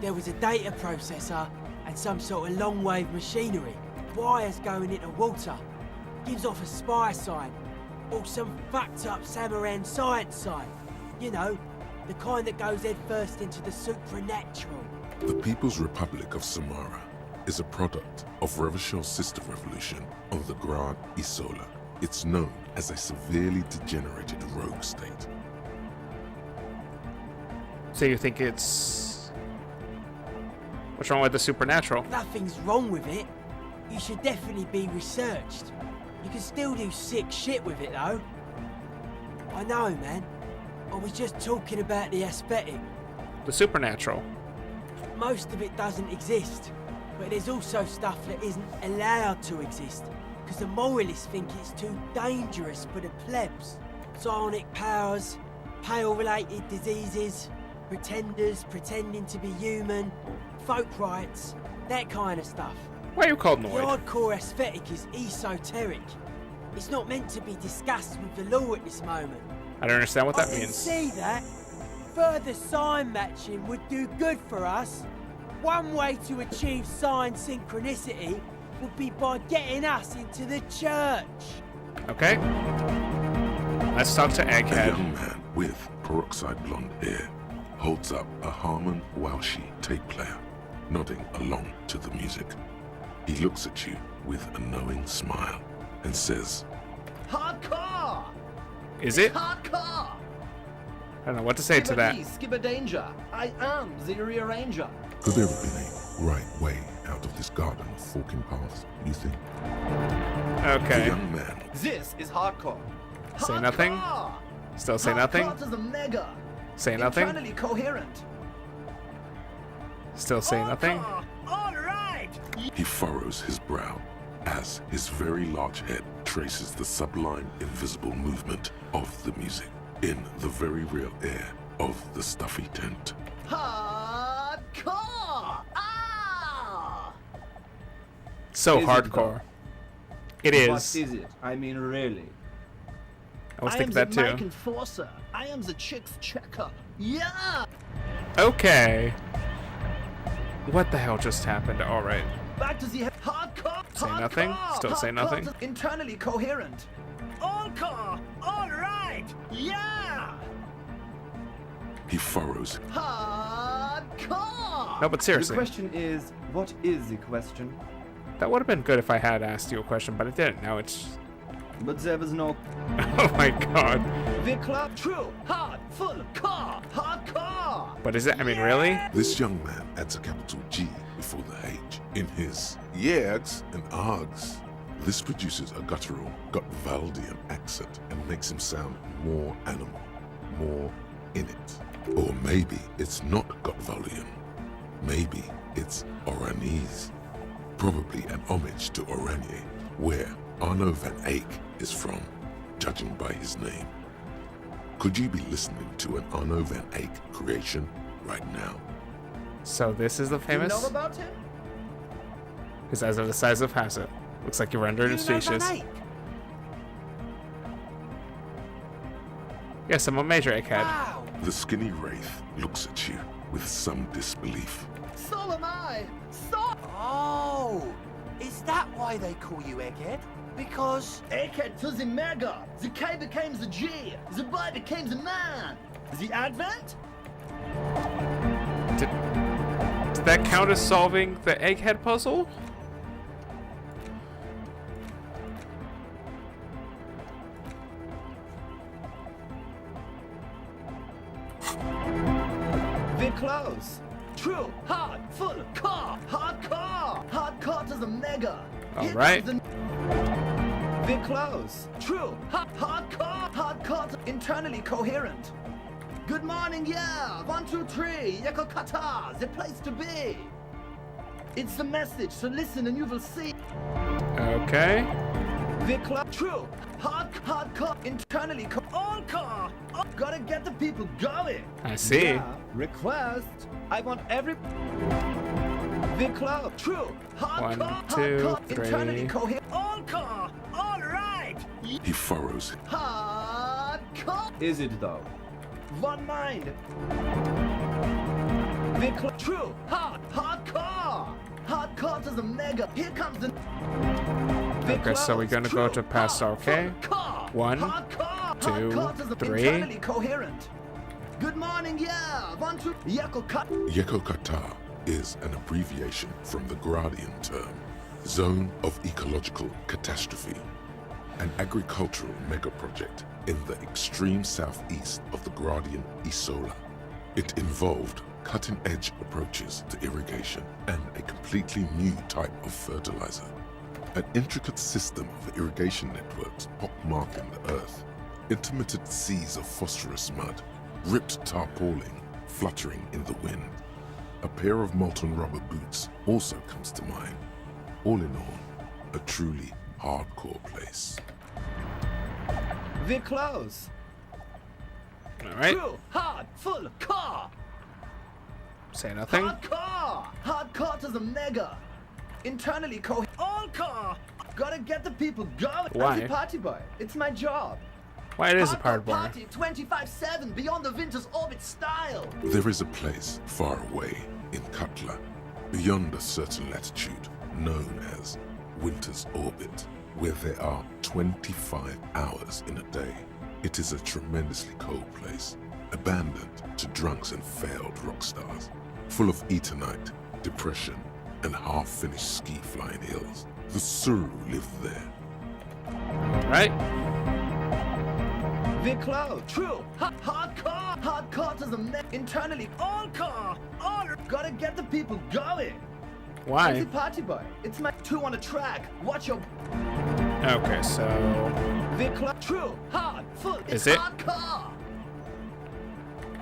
There was a data processor and some sort of long-wave machinery. Wires going into water. Gives off a spy sign. Or some fucked-up Samaran science sign. You know, the kind that goes head first into the supernatural. The People's Republic of Samara is a product of Revachol's sister revolution on the Grand Isola. It's known as a severely degenerated rogue state. So you think it's... What's wrong with the supernatural? Nothing's wrong with it. You should definitely be researched. You can still do sick shit with it, though. I know, man. I was just talking about the aesthetic. The supernatural. Most of it doesn't exist. But there's also stuff that isn't allowed to exist. Because the moralists think it's too dangerous for the plebs. Psionic powers, pale-related diseases, pretenders pretending to be human, folk rights, that kind of stuff. Why are you called The Noid? hardcore aesthetic is esoteric. It's not meant to be discussed with the law at this moment. I don't understand what that I can means. see that. Further sign matching would do good for us. One way to achieve sign synchronicity would be by getting us into the church. Okay. Let's talk to A Egghead. young man with peroxide blonde hair holds up a Harman Walshi tape player. nodding along to the music. He looks at you with a knowing smile and says, Hardcore! Is it? Hardcore! I don't know what to say to that. Skipper Danger. I am the rearranger. Could there have been a right way out of this garden of forking paths, you think? Okay. The young man. This is hardcore. Say nothing. Still say nothing. Hardcore to the mega. Say nothing. Internally coherent. Still say nothing. All right. He furrows his brow as his very large head traces the sublime invisible movement of the music in the very real air of the stuffy tent. Hardcore! Ah! So Is it hardcore. It is. What is it? I mean, really. I was thinking that I am the too. mic enforcer. I am the chick's checker. Yeah! Okay. What the hell just happened? All right. Back to the hardcore. Say nothing. Still say nothing. Internally coherent. All core. All right. Yeah. He furrows. Hardcore. No, but seriously. The question is, what is the question? That would have been good if I had asked you a question, but I didn't. Now it's. But there was no. Oh my god. The club true. Hard. Full car. Hardcore. But is it? I mean, really? This young man adds a capital G before the H in his yegs and args. This produces a guttural Gotwaldian accent and makes him sound more animal, more in it. Or maybe it's not Gotwaldian. Maybe it's Oranese. Probably an homage to Oranje, where Arno van Eyck is from, judging by his name. Could you be listening to an Arno van Eyck creation right now? So this is the famous. You know about him? His eyes are the size of Hassett. Looks like you're rendered in species. Yes, I'm a major egghead. Wow. The skinny wraith looks at you with some disbelief. So am I. So. Oh, is that why they call you Egghead? Because Egghead to the mega. The K became the G. The boy became the man. The Advent? Did that count as solving the egghead puzzle? We're close. True. Hard. Full. Car. Hardcore. Hardcore to the mega. All right. We're close. True. Hardcore. Hardcore to internally coherent. Good morning, yeah. 1, 2, 3. Yeko Kata. The place to be. It's the message, so listen and you will see. Okay. We're close. True. Hardcore. Internally all car. Gotta get the people going. I see. Yeah. Request. I want every. We're close. True. One, Hardcore. two, three. Internally coherent. All car. All right. He furrows. Hardcore. Is it though? One mind. We're true. Hardcore. Hardcore to the mega. Here comes the. Okay, so we're gonna go to past OK. 1, 2, 3. Coherent. Good morning, yeah. 1, 2. Yeko Kata is an abbreviation from the Gradian term, Zone of Ecological Catastrophe, an agricultural megaproject in the extreme southeast of the Gradian Isola. It involved cutting-edge approaches to irrigation and a completely new type of fertilizer. An intricate system of irrigation networks pockmarking the earth, intermittent seas of phosphorus mud, ripped tarpaulin fluttering in the wind. A pair of molten rubber boots also comes to mind. All in all, a truly hardcore place. We're close. All right. True. Hard. Full. Car. Say nothing. Hardcore. Hardcore to the mega. Internally all car. Gotta get the people going. Why? I'm the party boy. It's my job. Why it is a party boy? Party 25/7 beyond the winter's orbit style. There is a place far away in Katla, beyond a certain latitude, known as Winter's Orbit, where there are 25 hours in a day. It is a tremendously cold place, abandoned to drunks and failed rock stars, full of Eternite, depression, and half-finished ski-flying hills. The Suru lived there. Right? Viclo, true. Hardcore. Hardcore to the internally. All car. All. Gotta get the people going. Why? I'm the party boy. It's my 2 on a track. Watch your. Okay, so. Viclo, true. Hard. Full. Is It's it? hardcore.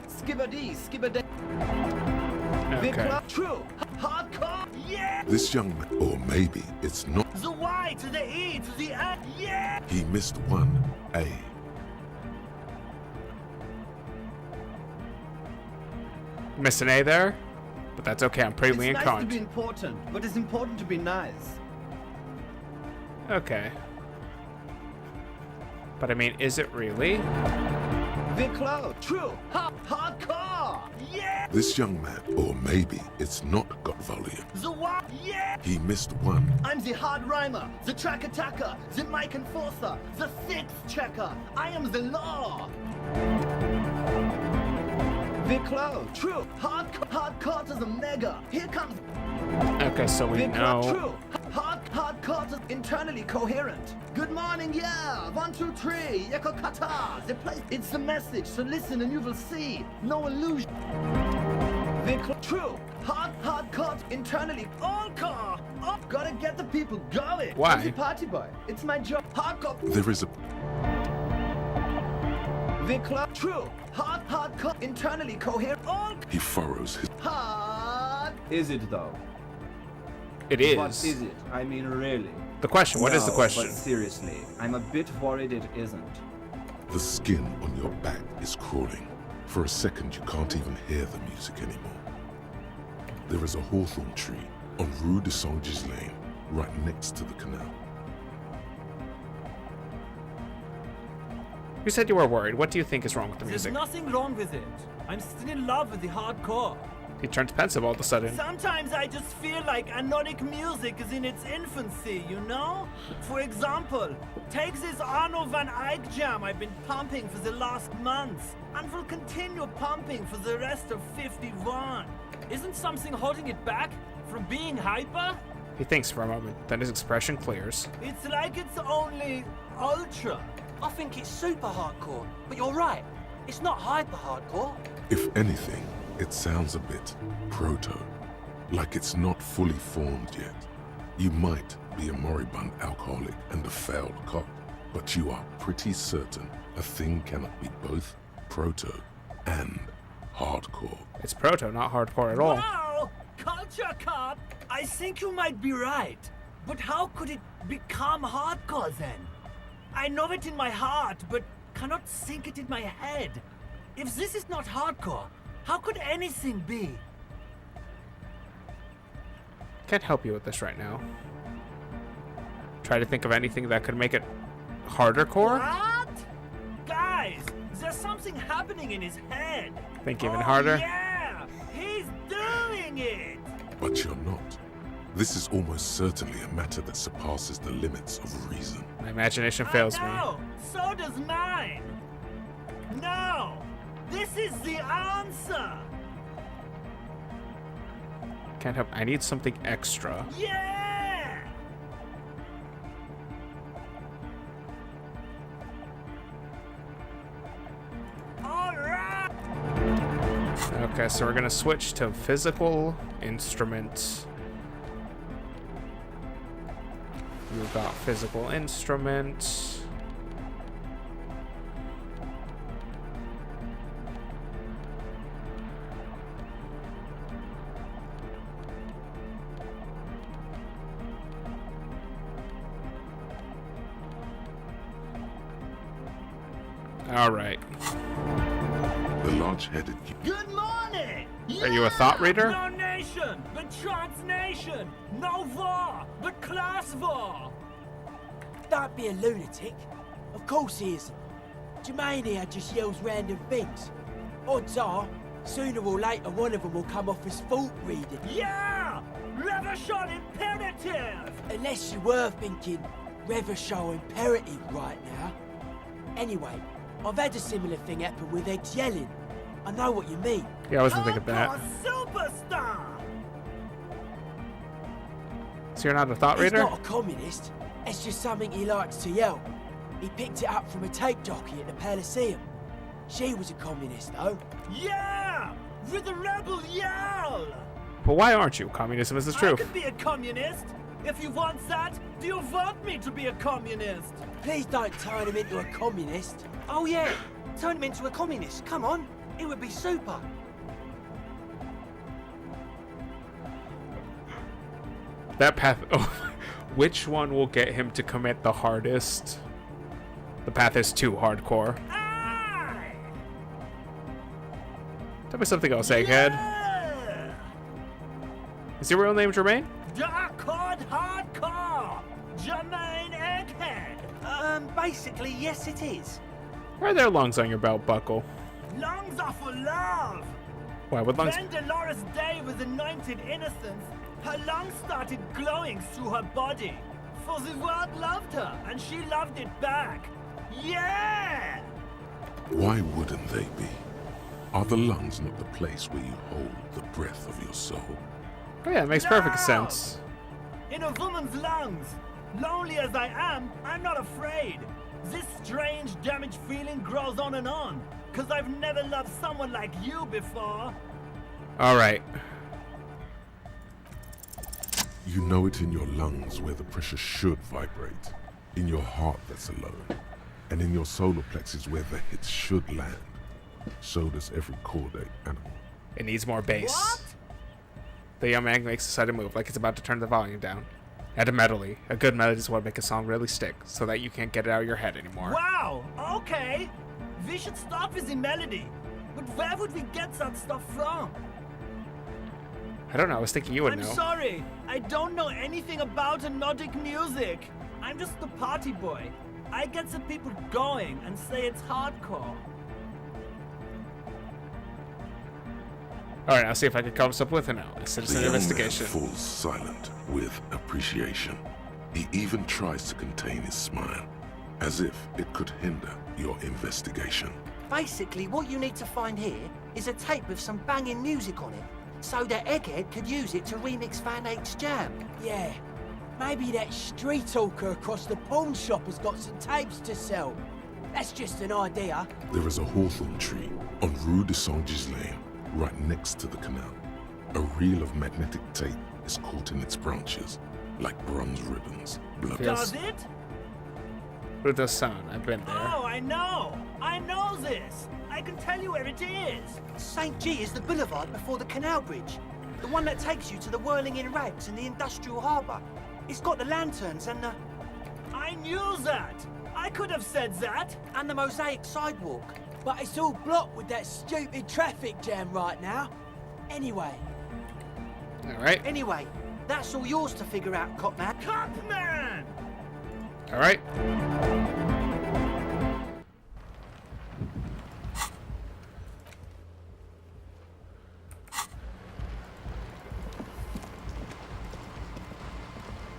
Skibberdy. Okay. Viclo, true. Hardcore. Yeah. This young man, or maybe it's not, The Y to the E to the A. Yeah. he missed one A. Missed an A there? But that's okay, I'm pretty It's nice to be incont. important, but it's important to be nice. Okay. But I mean, is it really? Viclo, true. Hardcore. Yeah. This young man, or maybe it's not got volume. The Y. Yeah. He missed one. I'm the hard rhymer, the track attacker, the mic enforcer, the sixth checker. I am the law. Viclo, true. Hardcore to the mega. Here comes. Okay, so we Viclo, know. true. Hardcore to internally coherent. Good morning, yeah. 1, 2, 3. Yeko kata. The place. It's the message. So listen and you will see. No illusion. Viclo, true. Hardcore internally. All car. Oh, gotta get the people going. Why? I'm the party boy. It's my job. Hardcore. There is a Viclo, true. Hardcore internally coherent. All he furrows his hard. Is it though? It is. What is it? I mean, really. The question, what is the No, question? But seriously, I'm a bit worried it isn't. The skin on your back is crawling. For a second, you can't even hear the music anymore. There is a hawthorn tree on Rue de Saint-Gislain, right next to the canal. You said you were worried. What do you think is wrong with the There's music? nothing wrong with it. I'm still in love with the hardcore. He turns pensive all of a sudden. Sometimes I just feel like anodic music is in its infancy, you know? For example, take this Arno van Eyck jam I've been pumping for the last month, and will continue pumping for the rest of 51. Isn't something holding it back from being hyper? He thinks for a moment, then his expression clears. It's like it's only ultra. I think it's super hardcore, but you're right. It's not hyper hardcore. If anything, it sounds a bit proto, like it's not fully formed yet. You might be a moribund alcoholic and a failed cop, but you are pretty certain a thing cannot be both proto and hardcore. It's proto, not hardcore at all. Wow! Culture cop! I think you might be right. But how could it become hardcore then? I know it in my heart, but cannot think it in my head. If this is not hardcore, how could anything be? Can't help you with this right now. Try to think of anything that could make it harder core? What? Guys, there's something happening in his head. Think even Oh, harder? Yeah, he's doing it. But you're not. This is almost certainly a matter that surpasses the limits of reason. My imagination fails me. No, so does mine. No, this is the answer. Can't help. I need something extra. Yeah. All right. Okay, so we're gonna switch to physical instrument. We've got physical instrument. All right. The large-headed Good morning. Are you a thought reader? No nation, but transnation. No war, but class war. Don't be a lunatic. Of course he isn't. Germania just yells random things. Odds are, sooner or later one of them will come off as fault reading. Yeah! Revolution imperative! Unless you were thinking Revolution imperative right now. Anyway, I've had a similar thing happen with eggs yelling. I know what you mean. Yeah, I wasn't thinking that. Hardcore superstar! So you're not a thought He's reader? not a communist. It's just something he likes to yell. He picked it up from a tape jockey at the Palaceum. She was a communist, though. Yeah! With a rebel yell! But why aren't you? Communism is the I truth. could be a communist. If you want that, do you want me to be a communist? Please don't turn him into a communist. Oh yeah, turn him into a communist. Come on, it would be super. That path... Oh, which one will get him to commit the hardest? The path is too hardcore. Tell me something else, Egghead. Yeah! Is your real name Jermaine? Dark Hard Hardcore! Jermaine Egghead! Basically, yes it is. Why are there lungs on your belt buckle? Lungs are for love! Why would lungs... When Dolores Day was anointed innocence, her lungs started glowing through her body. For the world loved her, and she loved it back. Yeah! Why wouldn't they be? Are the lungs not the place where you hold the breath of your soul? Oh yeah, it makes perfect sense. In a woman's lungs. Lonely as I am, I'm not afraid. This strange, damaged feeling grows on and on. 'Cause I've never loved someone like you before. Alright. You know it in your lungs where the pressure should vibrate. In your heart that's alone. And in your solar plexus where the hits should land. So does every chordate animal. It needs more bass. What? The young man makes a sudden move, like it's about to turn the volume down. Add a melody. A good melody is what makes a song really stick, so that you can't get it out of your head anymore. Wow, okay. We should start with the melody. But where would we get that stuff from? I don't know, I was thinking you would I'm know. sorry, I don't know anything about Nordic music. I'm just the party boy. I get the people going and say it's hardcore. Alright, I'll see if I can come up with a The citizen young man investigation. falls silent with appreciation. He even tries to contain his smile, as if it could hinder your investigation. Basically, what you need to find here is a tape with some banging music on it, so that Egghead could use it to remix Van Eyck's Jam. Yeah, maybe that street hawker across the pawn shop has got some tapes to sell. That's just an idea. There is a hawthorn tree on Rue de Saint-Ghislain, right next to the canal. A reel of magnetic tape is caught in its branches, like bronze ribbons. Does it? Rue de Saint, I've been there. Oh, I know! I know this! I can tell you where it is! St. G is the boulevard before the canal bridge. The one that takes you to the Whirling in Rags and the industrial harbour. It's got the lanterns and the... I knew that! I could have said that! And the mosaic sidewalk. But it's all blocked with that stupid traffic jam right now. Anyway. Alright. Anyway, that's all yours to figure out, Copman. Copman! Alright.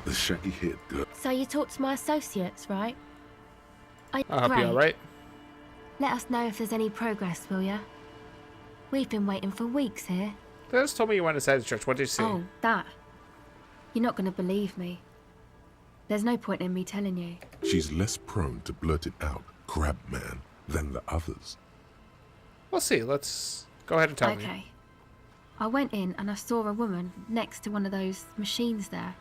The shaggy head girl. So you talked to my associates, right? I'll help you, alright? Let us know if there's any progress, will ya? We've been waiting for weeks here. They just told me you went inside the church. What did you see? Oh, that. You're not going to believe me. There's no point in me telling you. She's less prone to blurt it out, Crab Man, than the others. We'll see. Let's go ahead and tell me. Okay. I went in and I saw a woman next to one of those machines there.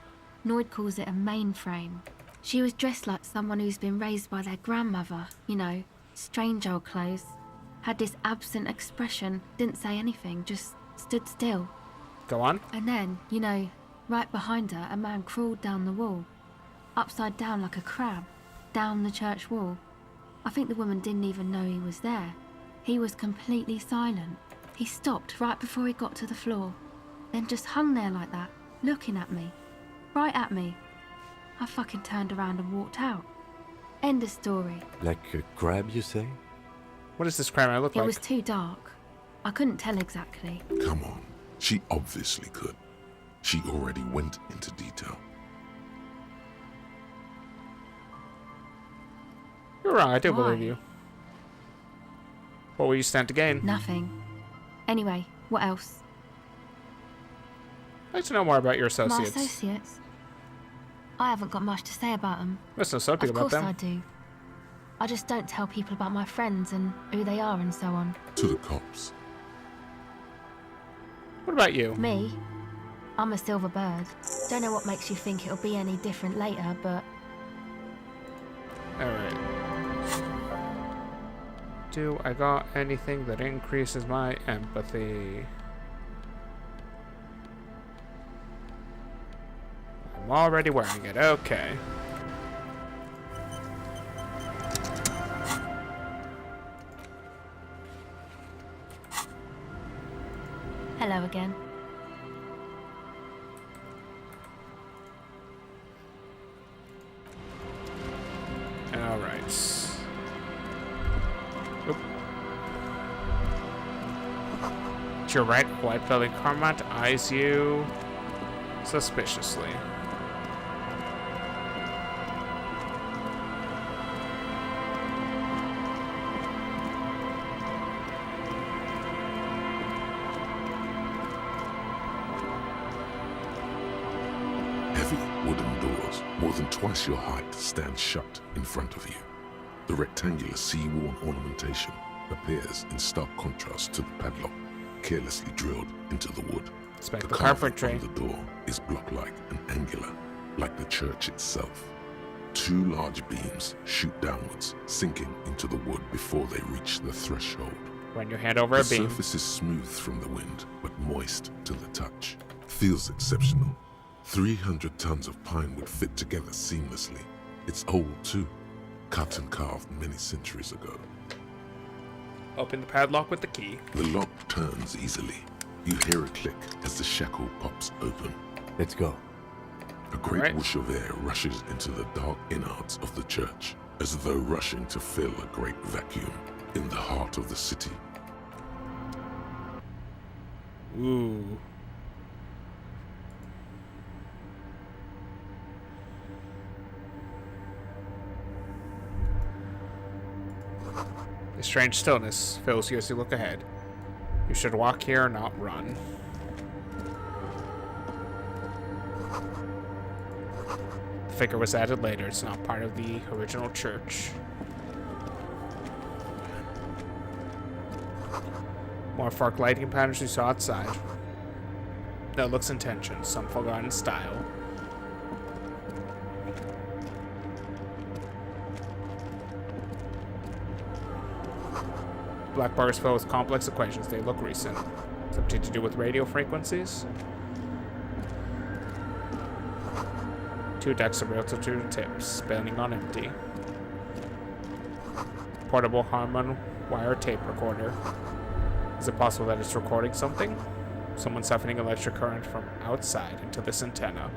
Noid calls it a mainframe. She was dressed like someone who's been raised by their grandmother, you know, strange old clothes. Had this absent expression, didn't say anything, just stood still. Go on. And then, you know, right behind her, a man crawled down the wall. Upside down like a crab, down the church wall. I think the woman didn't even know he was there. He was completely silent. He stopped right before he got to the floor, then just hung there like that, looking at me. Right at me. I fucking turned around and walked out. End of story. Like a crab, you say? What does this crab man look like? It was too dark. I couldn't tell exactly. Come on. She obviously could. She already went into detail. You're wrong. I do Why? believe you. What will you stand to gain? Nothing. Anyway, what else? I'd like to know more about your My associates. associates? I haven't got much to say about them. There's no something Of about course them. I do. I just don't tell people about my friends and who they are and so on. To the cops. What about you? Me? I'm a silver bird. Don't know what makes you think it'll be any different later, but... Alright. Do I got anything that increases my empathy? I'm already wearing it. Okay. Hello again. Alright. Oop. To your right, a white bellied Carmont eyes you suspiciously. Heavy wooden doors, more than twice your height, stand shut in front of you. The rectangular sea-worn ornamentation appears in stark contrast to the padlock, carelessly drilled into the wood. Expect The the carving carpentry. on the door is block-like and angular, like the church itself. Two large beams shoot downwards, sinking into the wood before they reach the threshold. Run your hand over a The beam. surface is smooth from the wind, but moist to the touch. Feels exceptional. 300 tons of pine wood fit together seamlessly. It's old too, cut and carved many centuries ago. Open the padlock with the key. The lock turns easily. You hear a click as the shackle pops open. Let's go. A great Right. whoosh of air rushes into the dark innards of the church, as though rushing to fill a great vacuum in the heart of the city. Ooh. A strange stillness fills you as you look ahead. You should walk here, not run. The figure was added later. It's not part of the original church. More fork lighting patterns you saw outside. No looks and tensions, some forgotten style. Black bars fill with complex equations. They look recent. Something to do with radio frequencies. 2 decks of rotator tips spinning on empty. Portable Harman wire tape recorder. Is it possible that it's recording something? Someone siphoning electric current from outside into this antenna.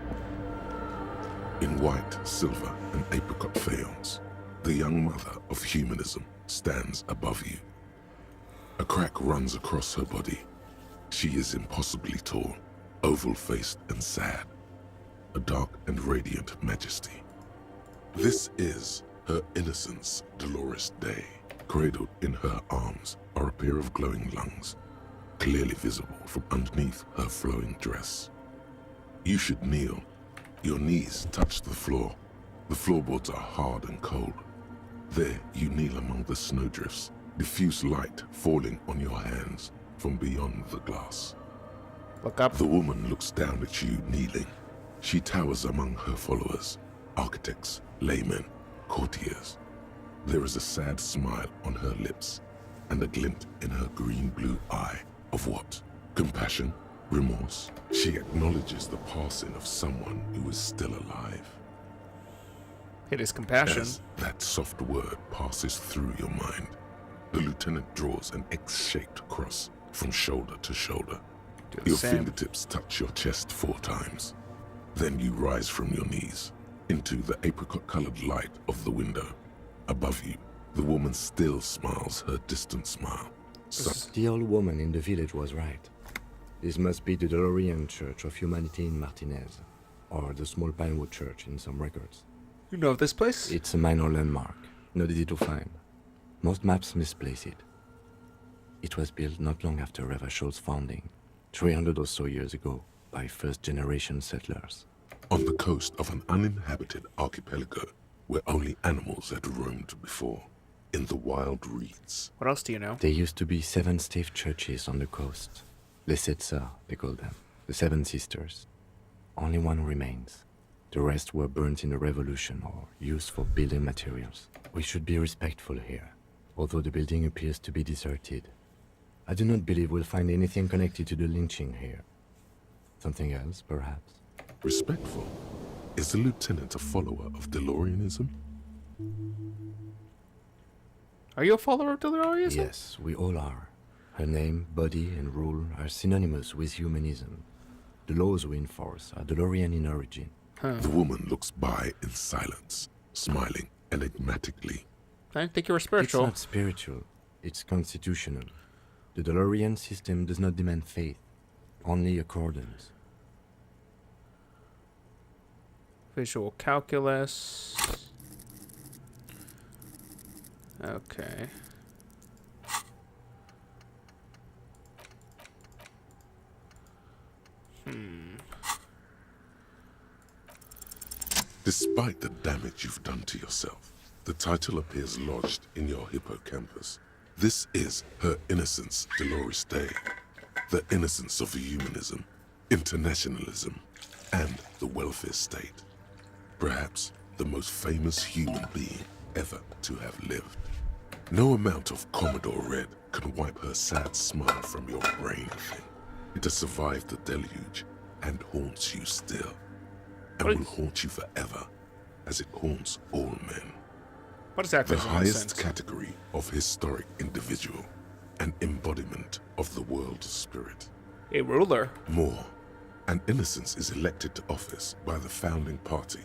In white, silver, and apricot faience, the young mother of humanism stands above you. A crack runs across her body. She is impossibly tall, oval-faced and sad. A dark and radiant majesty. This is her innocence, Dolores Day. Cradled in her arms are a pair of glowing lungs, clearly visible from underneath her flowing dress. You should kneel. Your knees touch the floor. The floorboards are hard and cold. There you kneel among the snowdrifts, diffuse light falling on your hands from beyond the glass. Look up. The woman looks down at you kneeling. She towers among her followers, architects, laymen, courtiers. There is a sad smile on her lips and a glint in her green-blue eye of what? Compassion? Remorse? She acknowledges the passing of someone who is still alive. It is compassion. As that soft word passes through your mind, the lieutenant draws an X-shaped cross from shoulder to shoulder. Do the Your same. fingertips touch your chest 4 times. Then you rise from your knees into the apricot-colored light of the window. Above you, the woman still smiles her distant smile. The old woman in the village was right. This must be the Delorean Church of Humanity in Martinez, or the Small Pinewood Church in some records. You know this place? It's a minor landmark, not easy to find. Most maps misplace it. It was built not long after Revachol's founding, 300 or so years ago, by first-generation settlers. on the coast of an uninhabited archipelago where only animals had roamed before, in the wild reeds. What else do you know? There used to be 7 stave churches on the coast. Lesetsa, they call them. The 7 Sisters. Only one remains. The rest were burnt in the revolution or used for building materials. We should be respectful here, although the building appears to be deserted. I do not believe we'll find anything connected to the lynching here. Something else, perhaps? Respectful? Is the lieutenant a follower of DeLoreanism? Are you a follower of DeLoreanism? Yes, we all are. Her name, body, and rule are synonymous with humanism. The laws we enforce are DeLorean in origin. The woman looks by in silence, smiling enigmatically. I didn't think you were spiritual. It's not spiritual. It's constitutional. The DeLorean system does not demand faith, only accordance. Visual calculus. Okay. Despite the damage you've done to yourself, the title appears lodged in your hippocampus. This is Her Innocence Dolores Day, the innocence of humanism, internationalism, and the welfare state. Perhaps the most famous human being ever to have lived. No amount of Commodore Red can wipe her sad smile from your brain thing. It has survived the deluge and haunts you still, and will haunt you forever, as it haunts all men. What exactly the is highest innocence? category of historic individual, an embodiment of the world spirit. A ruler. More, an innocence is elected to office by the founding party,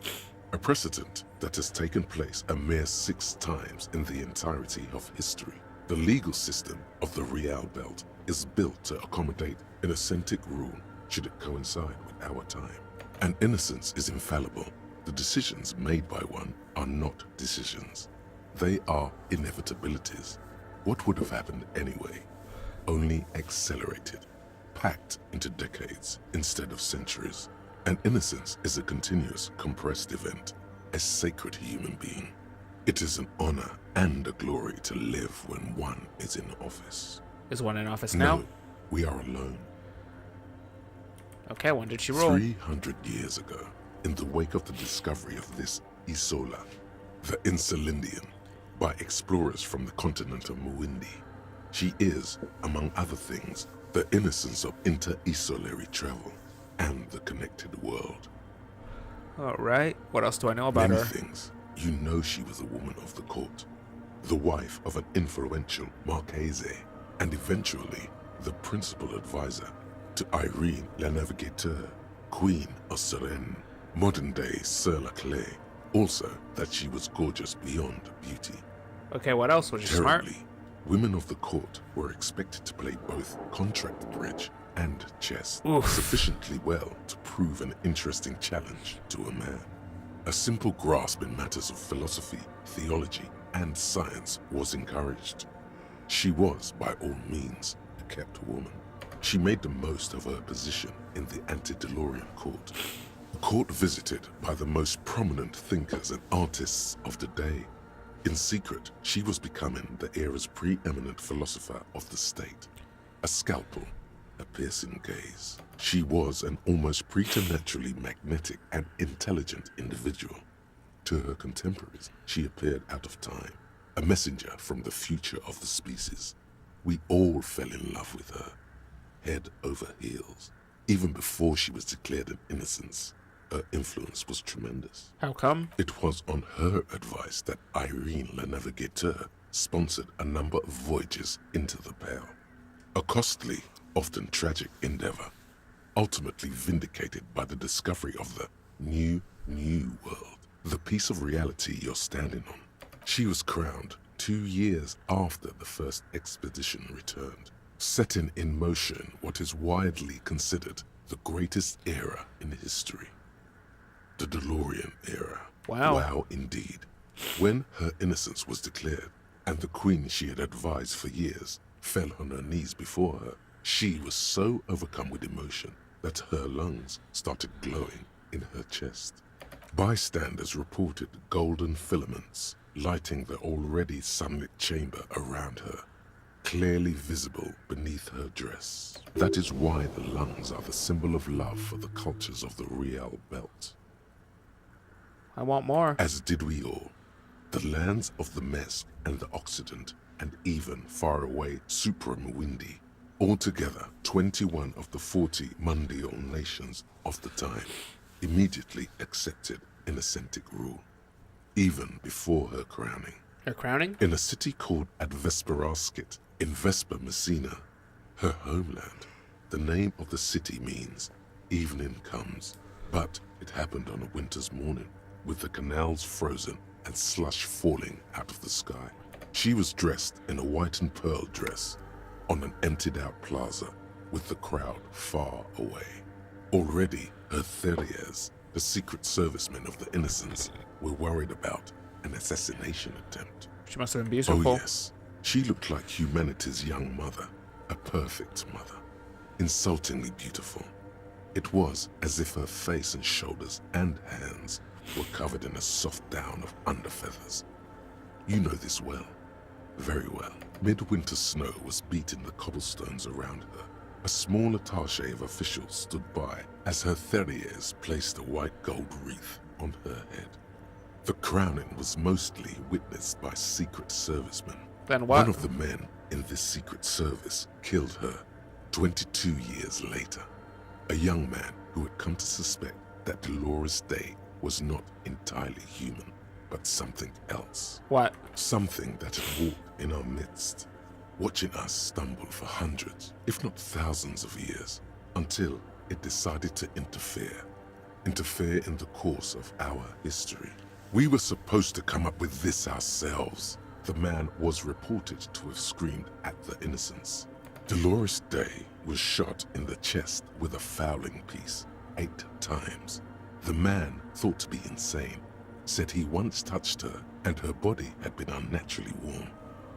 a precedent that has taken place a mere 6 times in the entirety of history. The legal system of the Real Belt is built to accommodate an authentic rule should it coincide with our time. An innocence is infallible. The decisions made by one are not decisions. They are inevitabilities. What would have happened anyway? Only accelerated, packed into decades instead of centuries. An innocence is a continuous, compressed event, a sacred human being. It is an honor and a glory to live when one is in office. Is one in office now? No, we are alone. Okay, when did she rule? 300 years ago, in the wake of the discovery of this Isola, the Insulindian, by explorers from the continent of Muindi. She is, among other things, the innocence of inter-isolary travel and the connected world. Alright, what else do I know about Many her? things. You know she was a woman of the court, the wife of an influential Marchese, and eventually the principal advisor to Irene La Navigateur, Queen of Suresnes, modern-day Sir La Clé. Also, that she was gorgeous beyond beauty. Okay, what else? Was she smart? Terribly, women of the court were expected to play both contract bridge and chess sufficiently well to prove an interesting challenge to a man. A simple grasp in matters of philosophy, theology, and science was encouraged. She was, by all means, a kept woman. She made the most of her position in the ante-DeLorean court. A court visited by the most prominent thinkers and artists of the day. In secret, she was becoming the era's preeminent philosopher of the state. A scalpel, a piercing gaze. She was an almost preternaturally magnetic and intelligent individual. To her contemporaries, she appeared out of time, a messenger from the future of the species. We all fell in love with her, head over heels. Even before she was declared an innocence, her influence was tremendous. How come? It was on her advice that Irene La Navigateur sponsored a number of voyages into the Pale. A costly, often tragic endeavor, ultimately vindicated by the discovery of the new world, the piece of reality you're standing on. She was crowned 2 years after the first expedition returned, setting in motion what is widely considered the greatest era in history. The DeLorean era. Wow. Wow, indeed. When her innocence was declared, and the queen she had advised for years fell on her knees before her, she was so overcome with emotion that her lungs started glowing in her chest. Bystanders reported golden filaments lighting the already sunlit chamber around her, clearly visible beneath her dress. That is why the lungs are the symbol of love for the cultures of the Riel Belt. I want more. As did we all. The lands of the Mesk and the Occident, and even far away Supramwindi. Altogether, 21 of the 40 Mundial nations of the time immediately accepted Innocentic rule, even before her crowning. Her crowning? In a city called Advesperaskit, in Vesper Messina, her homeland. The name of the city means evening comes, but it happened on a winter's morning, with the canals frozen and slush falling out of the sky. She was dressed in a white and pearl dress on an emptied-out plaza with the crowd far away. Already, her Theriers, the secret servicemen of the Innocents, were worried about an assassination attempt. She must have been beautiful. Oh yes, she looked like humanity's young mother, a perfect mother, insultingly beautiful. It was as if her face and shoulders and hands were covered in a soft down of underfeathers. You know this well, very well. Midwinter snow was beating the cobblestones around her. A small attaché of officials stood by as her Theriers placed a white gold wreath on her head. The crowning was mostly witnessed by secret servicemen. Then what? One of the men in this secret service killed her 22 years later. A young man who had come to suspect that Dolores Day was not entirely human, but something else. What? Something that had walked in our midst, watching us stumble for hundreds, if not thousands of years, until it decided to interfere in the course of our history. We were supposed to come up with this ourselves. The man was reported to have screamed at the Innocents. Dolores Day was shot in the chest with a fowling piece 8 times. The man, thought to be insane, said he once touched her and her body had been unnaturally warm,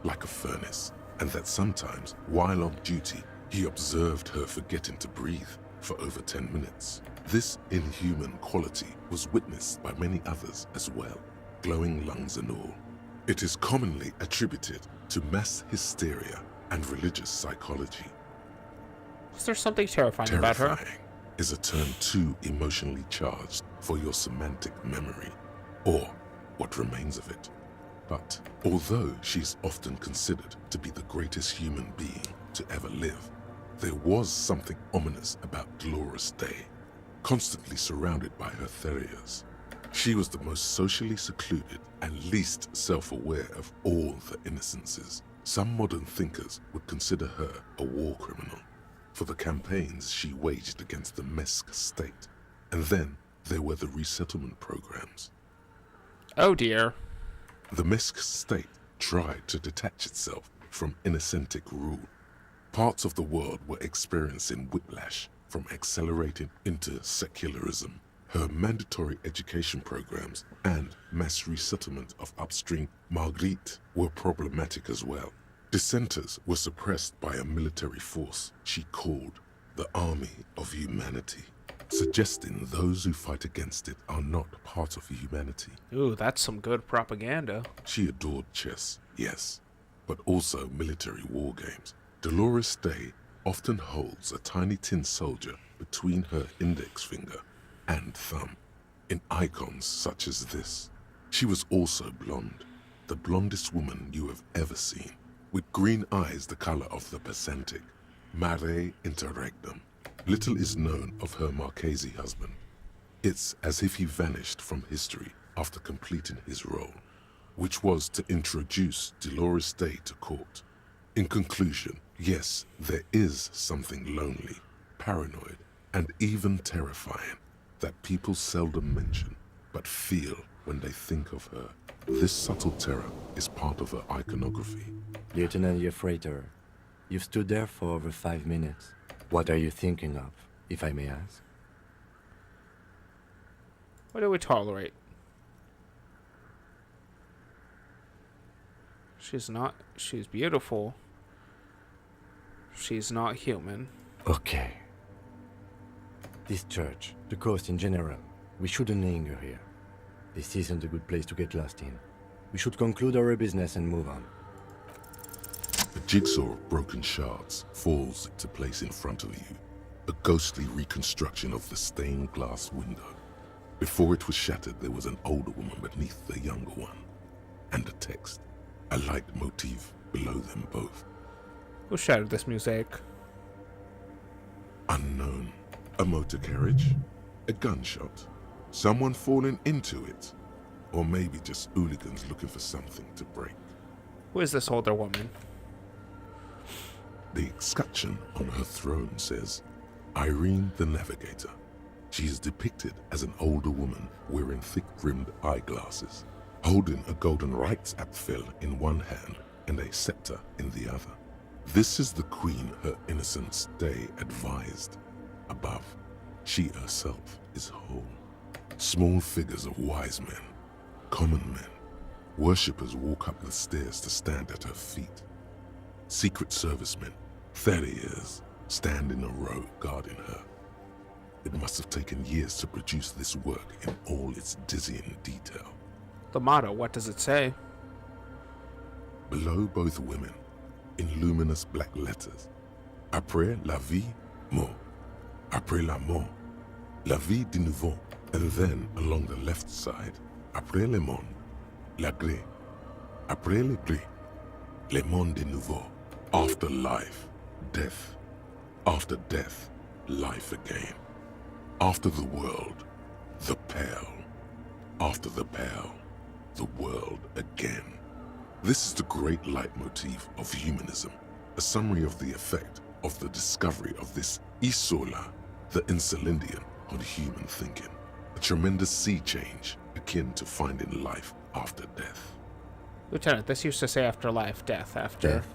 like a furnace, and that sometimes, while on duty, he observed her forgetting to breathe for over 10 minutes. This inhuman quality was witnessed by many others as well, glowing lungs and all. It is commonly attributed to mass hysteria and religious psychology. Is there something terrifying about her? Terrifying is a term too emotionally charged for your semantic memory, or what remains of it. But although she's often considered to be the greatest human being to ever live, there was something ominous about Dolores Day, constantly surrounded by her Theriers. She was the most socially secluded and least self-aware of all the Innocences. Some modern thinkers would consider her a war criminal for the campaigns she waged against the Mesk state. And then there were the resettlement programs. Oh dear. The Mesk state tried to detach itself from Innocentic rule. Parts of the world were experiencing whiplash from accelerating into secularism. Her mandatory education programs and mass resettlement of upstream Marguerite were problematic as well. Dissenters were suppressed by a military force she called the Army of Humanity, suggesting those who fight against it are not part of humanity. Ooh, that's some good propaganda. She adored chess, yes, but also military war games. Dolores Day often holds a tiny tin soldier between her index finger and thumb, in icons such as this. She was also blonde, the blondest woman you have ever seen, with green eyes the color of the Pacentic, mare interregnum. Little is known of her Marchese husband. It's as if he vanished from history after completing his role, which was to introduce Dolores Day to court. In conclusion, yes, there is something lonely, paranoid, and even terrifying that people seldom mention, but feel when they think of her. This subtle terror is part of her iconography. Lieutenant Yefrater, you've stood there for over 5 minutes. What are you thinking of, if I may ask? What do we tolerate? She's beautiful. She's not human. Okay. This church, the coast in general, We shouldn't linger here. This isn't a good place to get lost in. We should conclude our business and move on. A jigsaw of broken shards falls into place in front of you. A ghostly reconstruction of the stained glass window. Before it was shattered, there was an older woman beneath the younger one. And a text. A light motif below them both. Who shattered this mosaic? Unknown. A motor carriage? A gunshot? Someone falling into it? Or maybe just hooligans looking for something to break? Who is this older woman? The escutcheon on her throne says, Irene the Navigator. She is depicted as an older woman wearing thick-rimmed eyeglasses, holding a golden Reichsapfel in one hand and a scepter in the other. This is the queen her innocent stay advised. Above, she herself is whole. Small figures of wise men, common men, worshippers walk up the stairs to stand at her feet. Secret servicemen, 30 years, stand in a row guarding her. It must have taken years to produce this work in all its dizzying detail. The motto, what does it say? Below both women, in luminous black letters, Après la vie, mort. Après la mort, la vie de nouveau. And then, along the left side, Après le monde, la gré. Après le gré, le monde de nouveau. After life, death. After death, life again. After the world, the pale. After the pale, the world again. This is the great leitmotif of humanism, a summary of the effect of the discovery of this Isola, the Insulindian, on human thinking. A tremendous sea change akin to finding life after death. Lieutenant, this used to say after life, death, after... Death.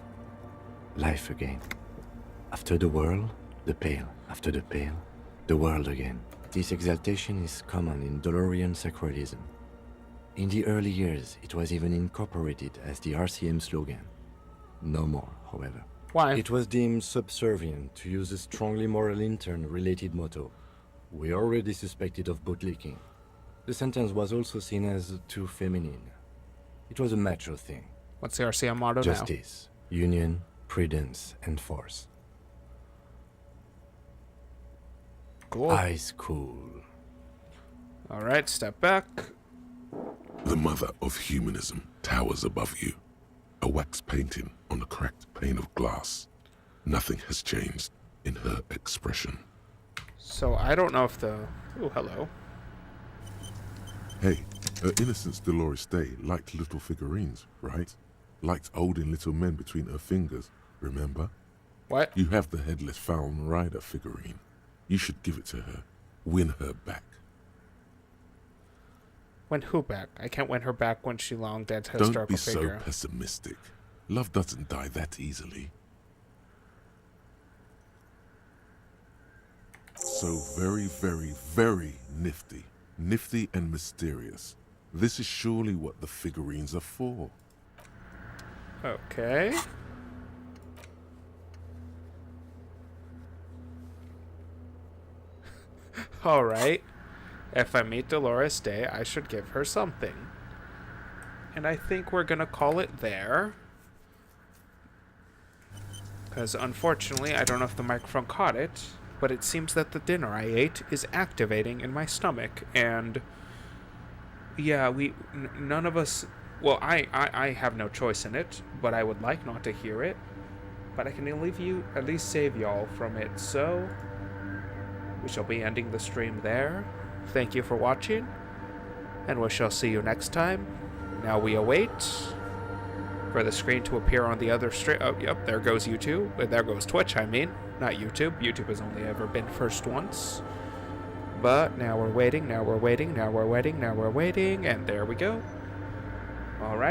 Life again. After the world, the pale. After the pale, the world again. This exaltation is common in Dolorian sacralism. In the early years, it was even incorporated as the RCM slogan. No more, however. Why? It was deemed subservient to use a strongly moral intern-related motto. We already suspected of bootlicking. The sentence was also seen as too feminine. It was a macho thing. What's the RCM motto now? Justice, union, prudence, and force. Cool. Eyes cool. Alright, step back. The mother of humanism towers above you. A wax painting on a cracked pane of glass. Nothing has changed in her expression. So I don't know if the... Oh, hello. Hey, her Innocence Dolores Day liked little figurines, right? Liked holding little men between her fingers, remember? What? You have the Headless Fallen Rider figurine. You should give it to her. Win her back. Win who back? I can't win her back when she long dead Don't historical be figure. so pessimistic. Love doesn't die that easily. So very, very, very nifty. Nifty and mysterious. This is surely what the figurines are for. Okay. Alright. If I meet Dolores Day, I should give her something. And I think we're gonna call it there. Because unfortunately, I don't know if the microphone caught it, but it seems that the dinner I ate is activating in my stomach. And yeah, none of us... Well, I have no choice in it, but I would like not to hear it. But I can at least save y'all from it. So we shall be ending the stream there. Thank you for watching, and we shall see you next time. Now we await for the screen to appear on the other stream. Oh, yep, there goes YouTube. There goes Twitch, I mean. Not YouTube. YouTube has only ever been first once. But now we're waiting, now we're waiting, now we're waiting, now we're waiting, and there we go. Alright.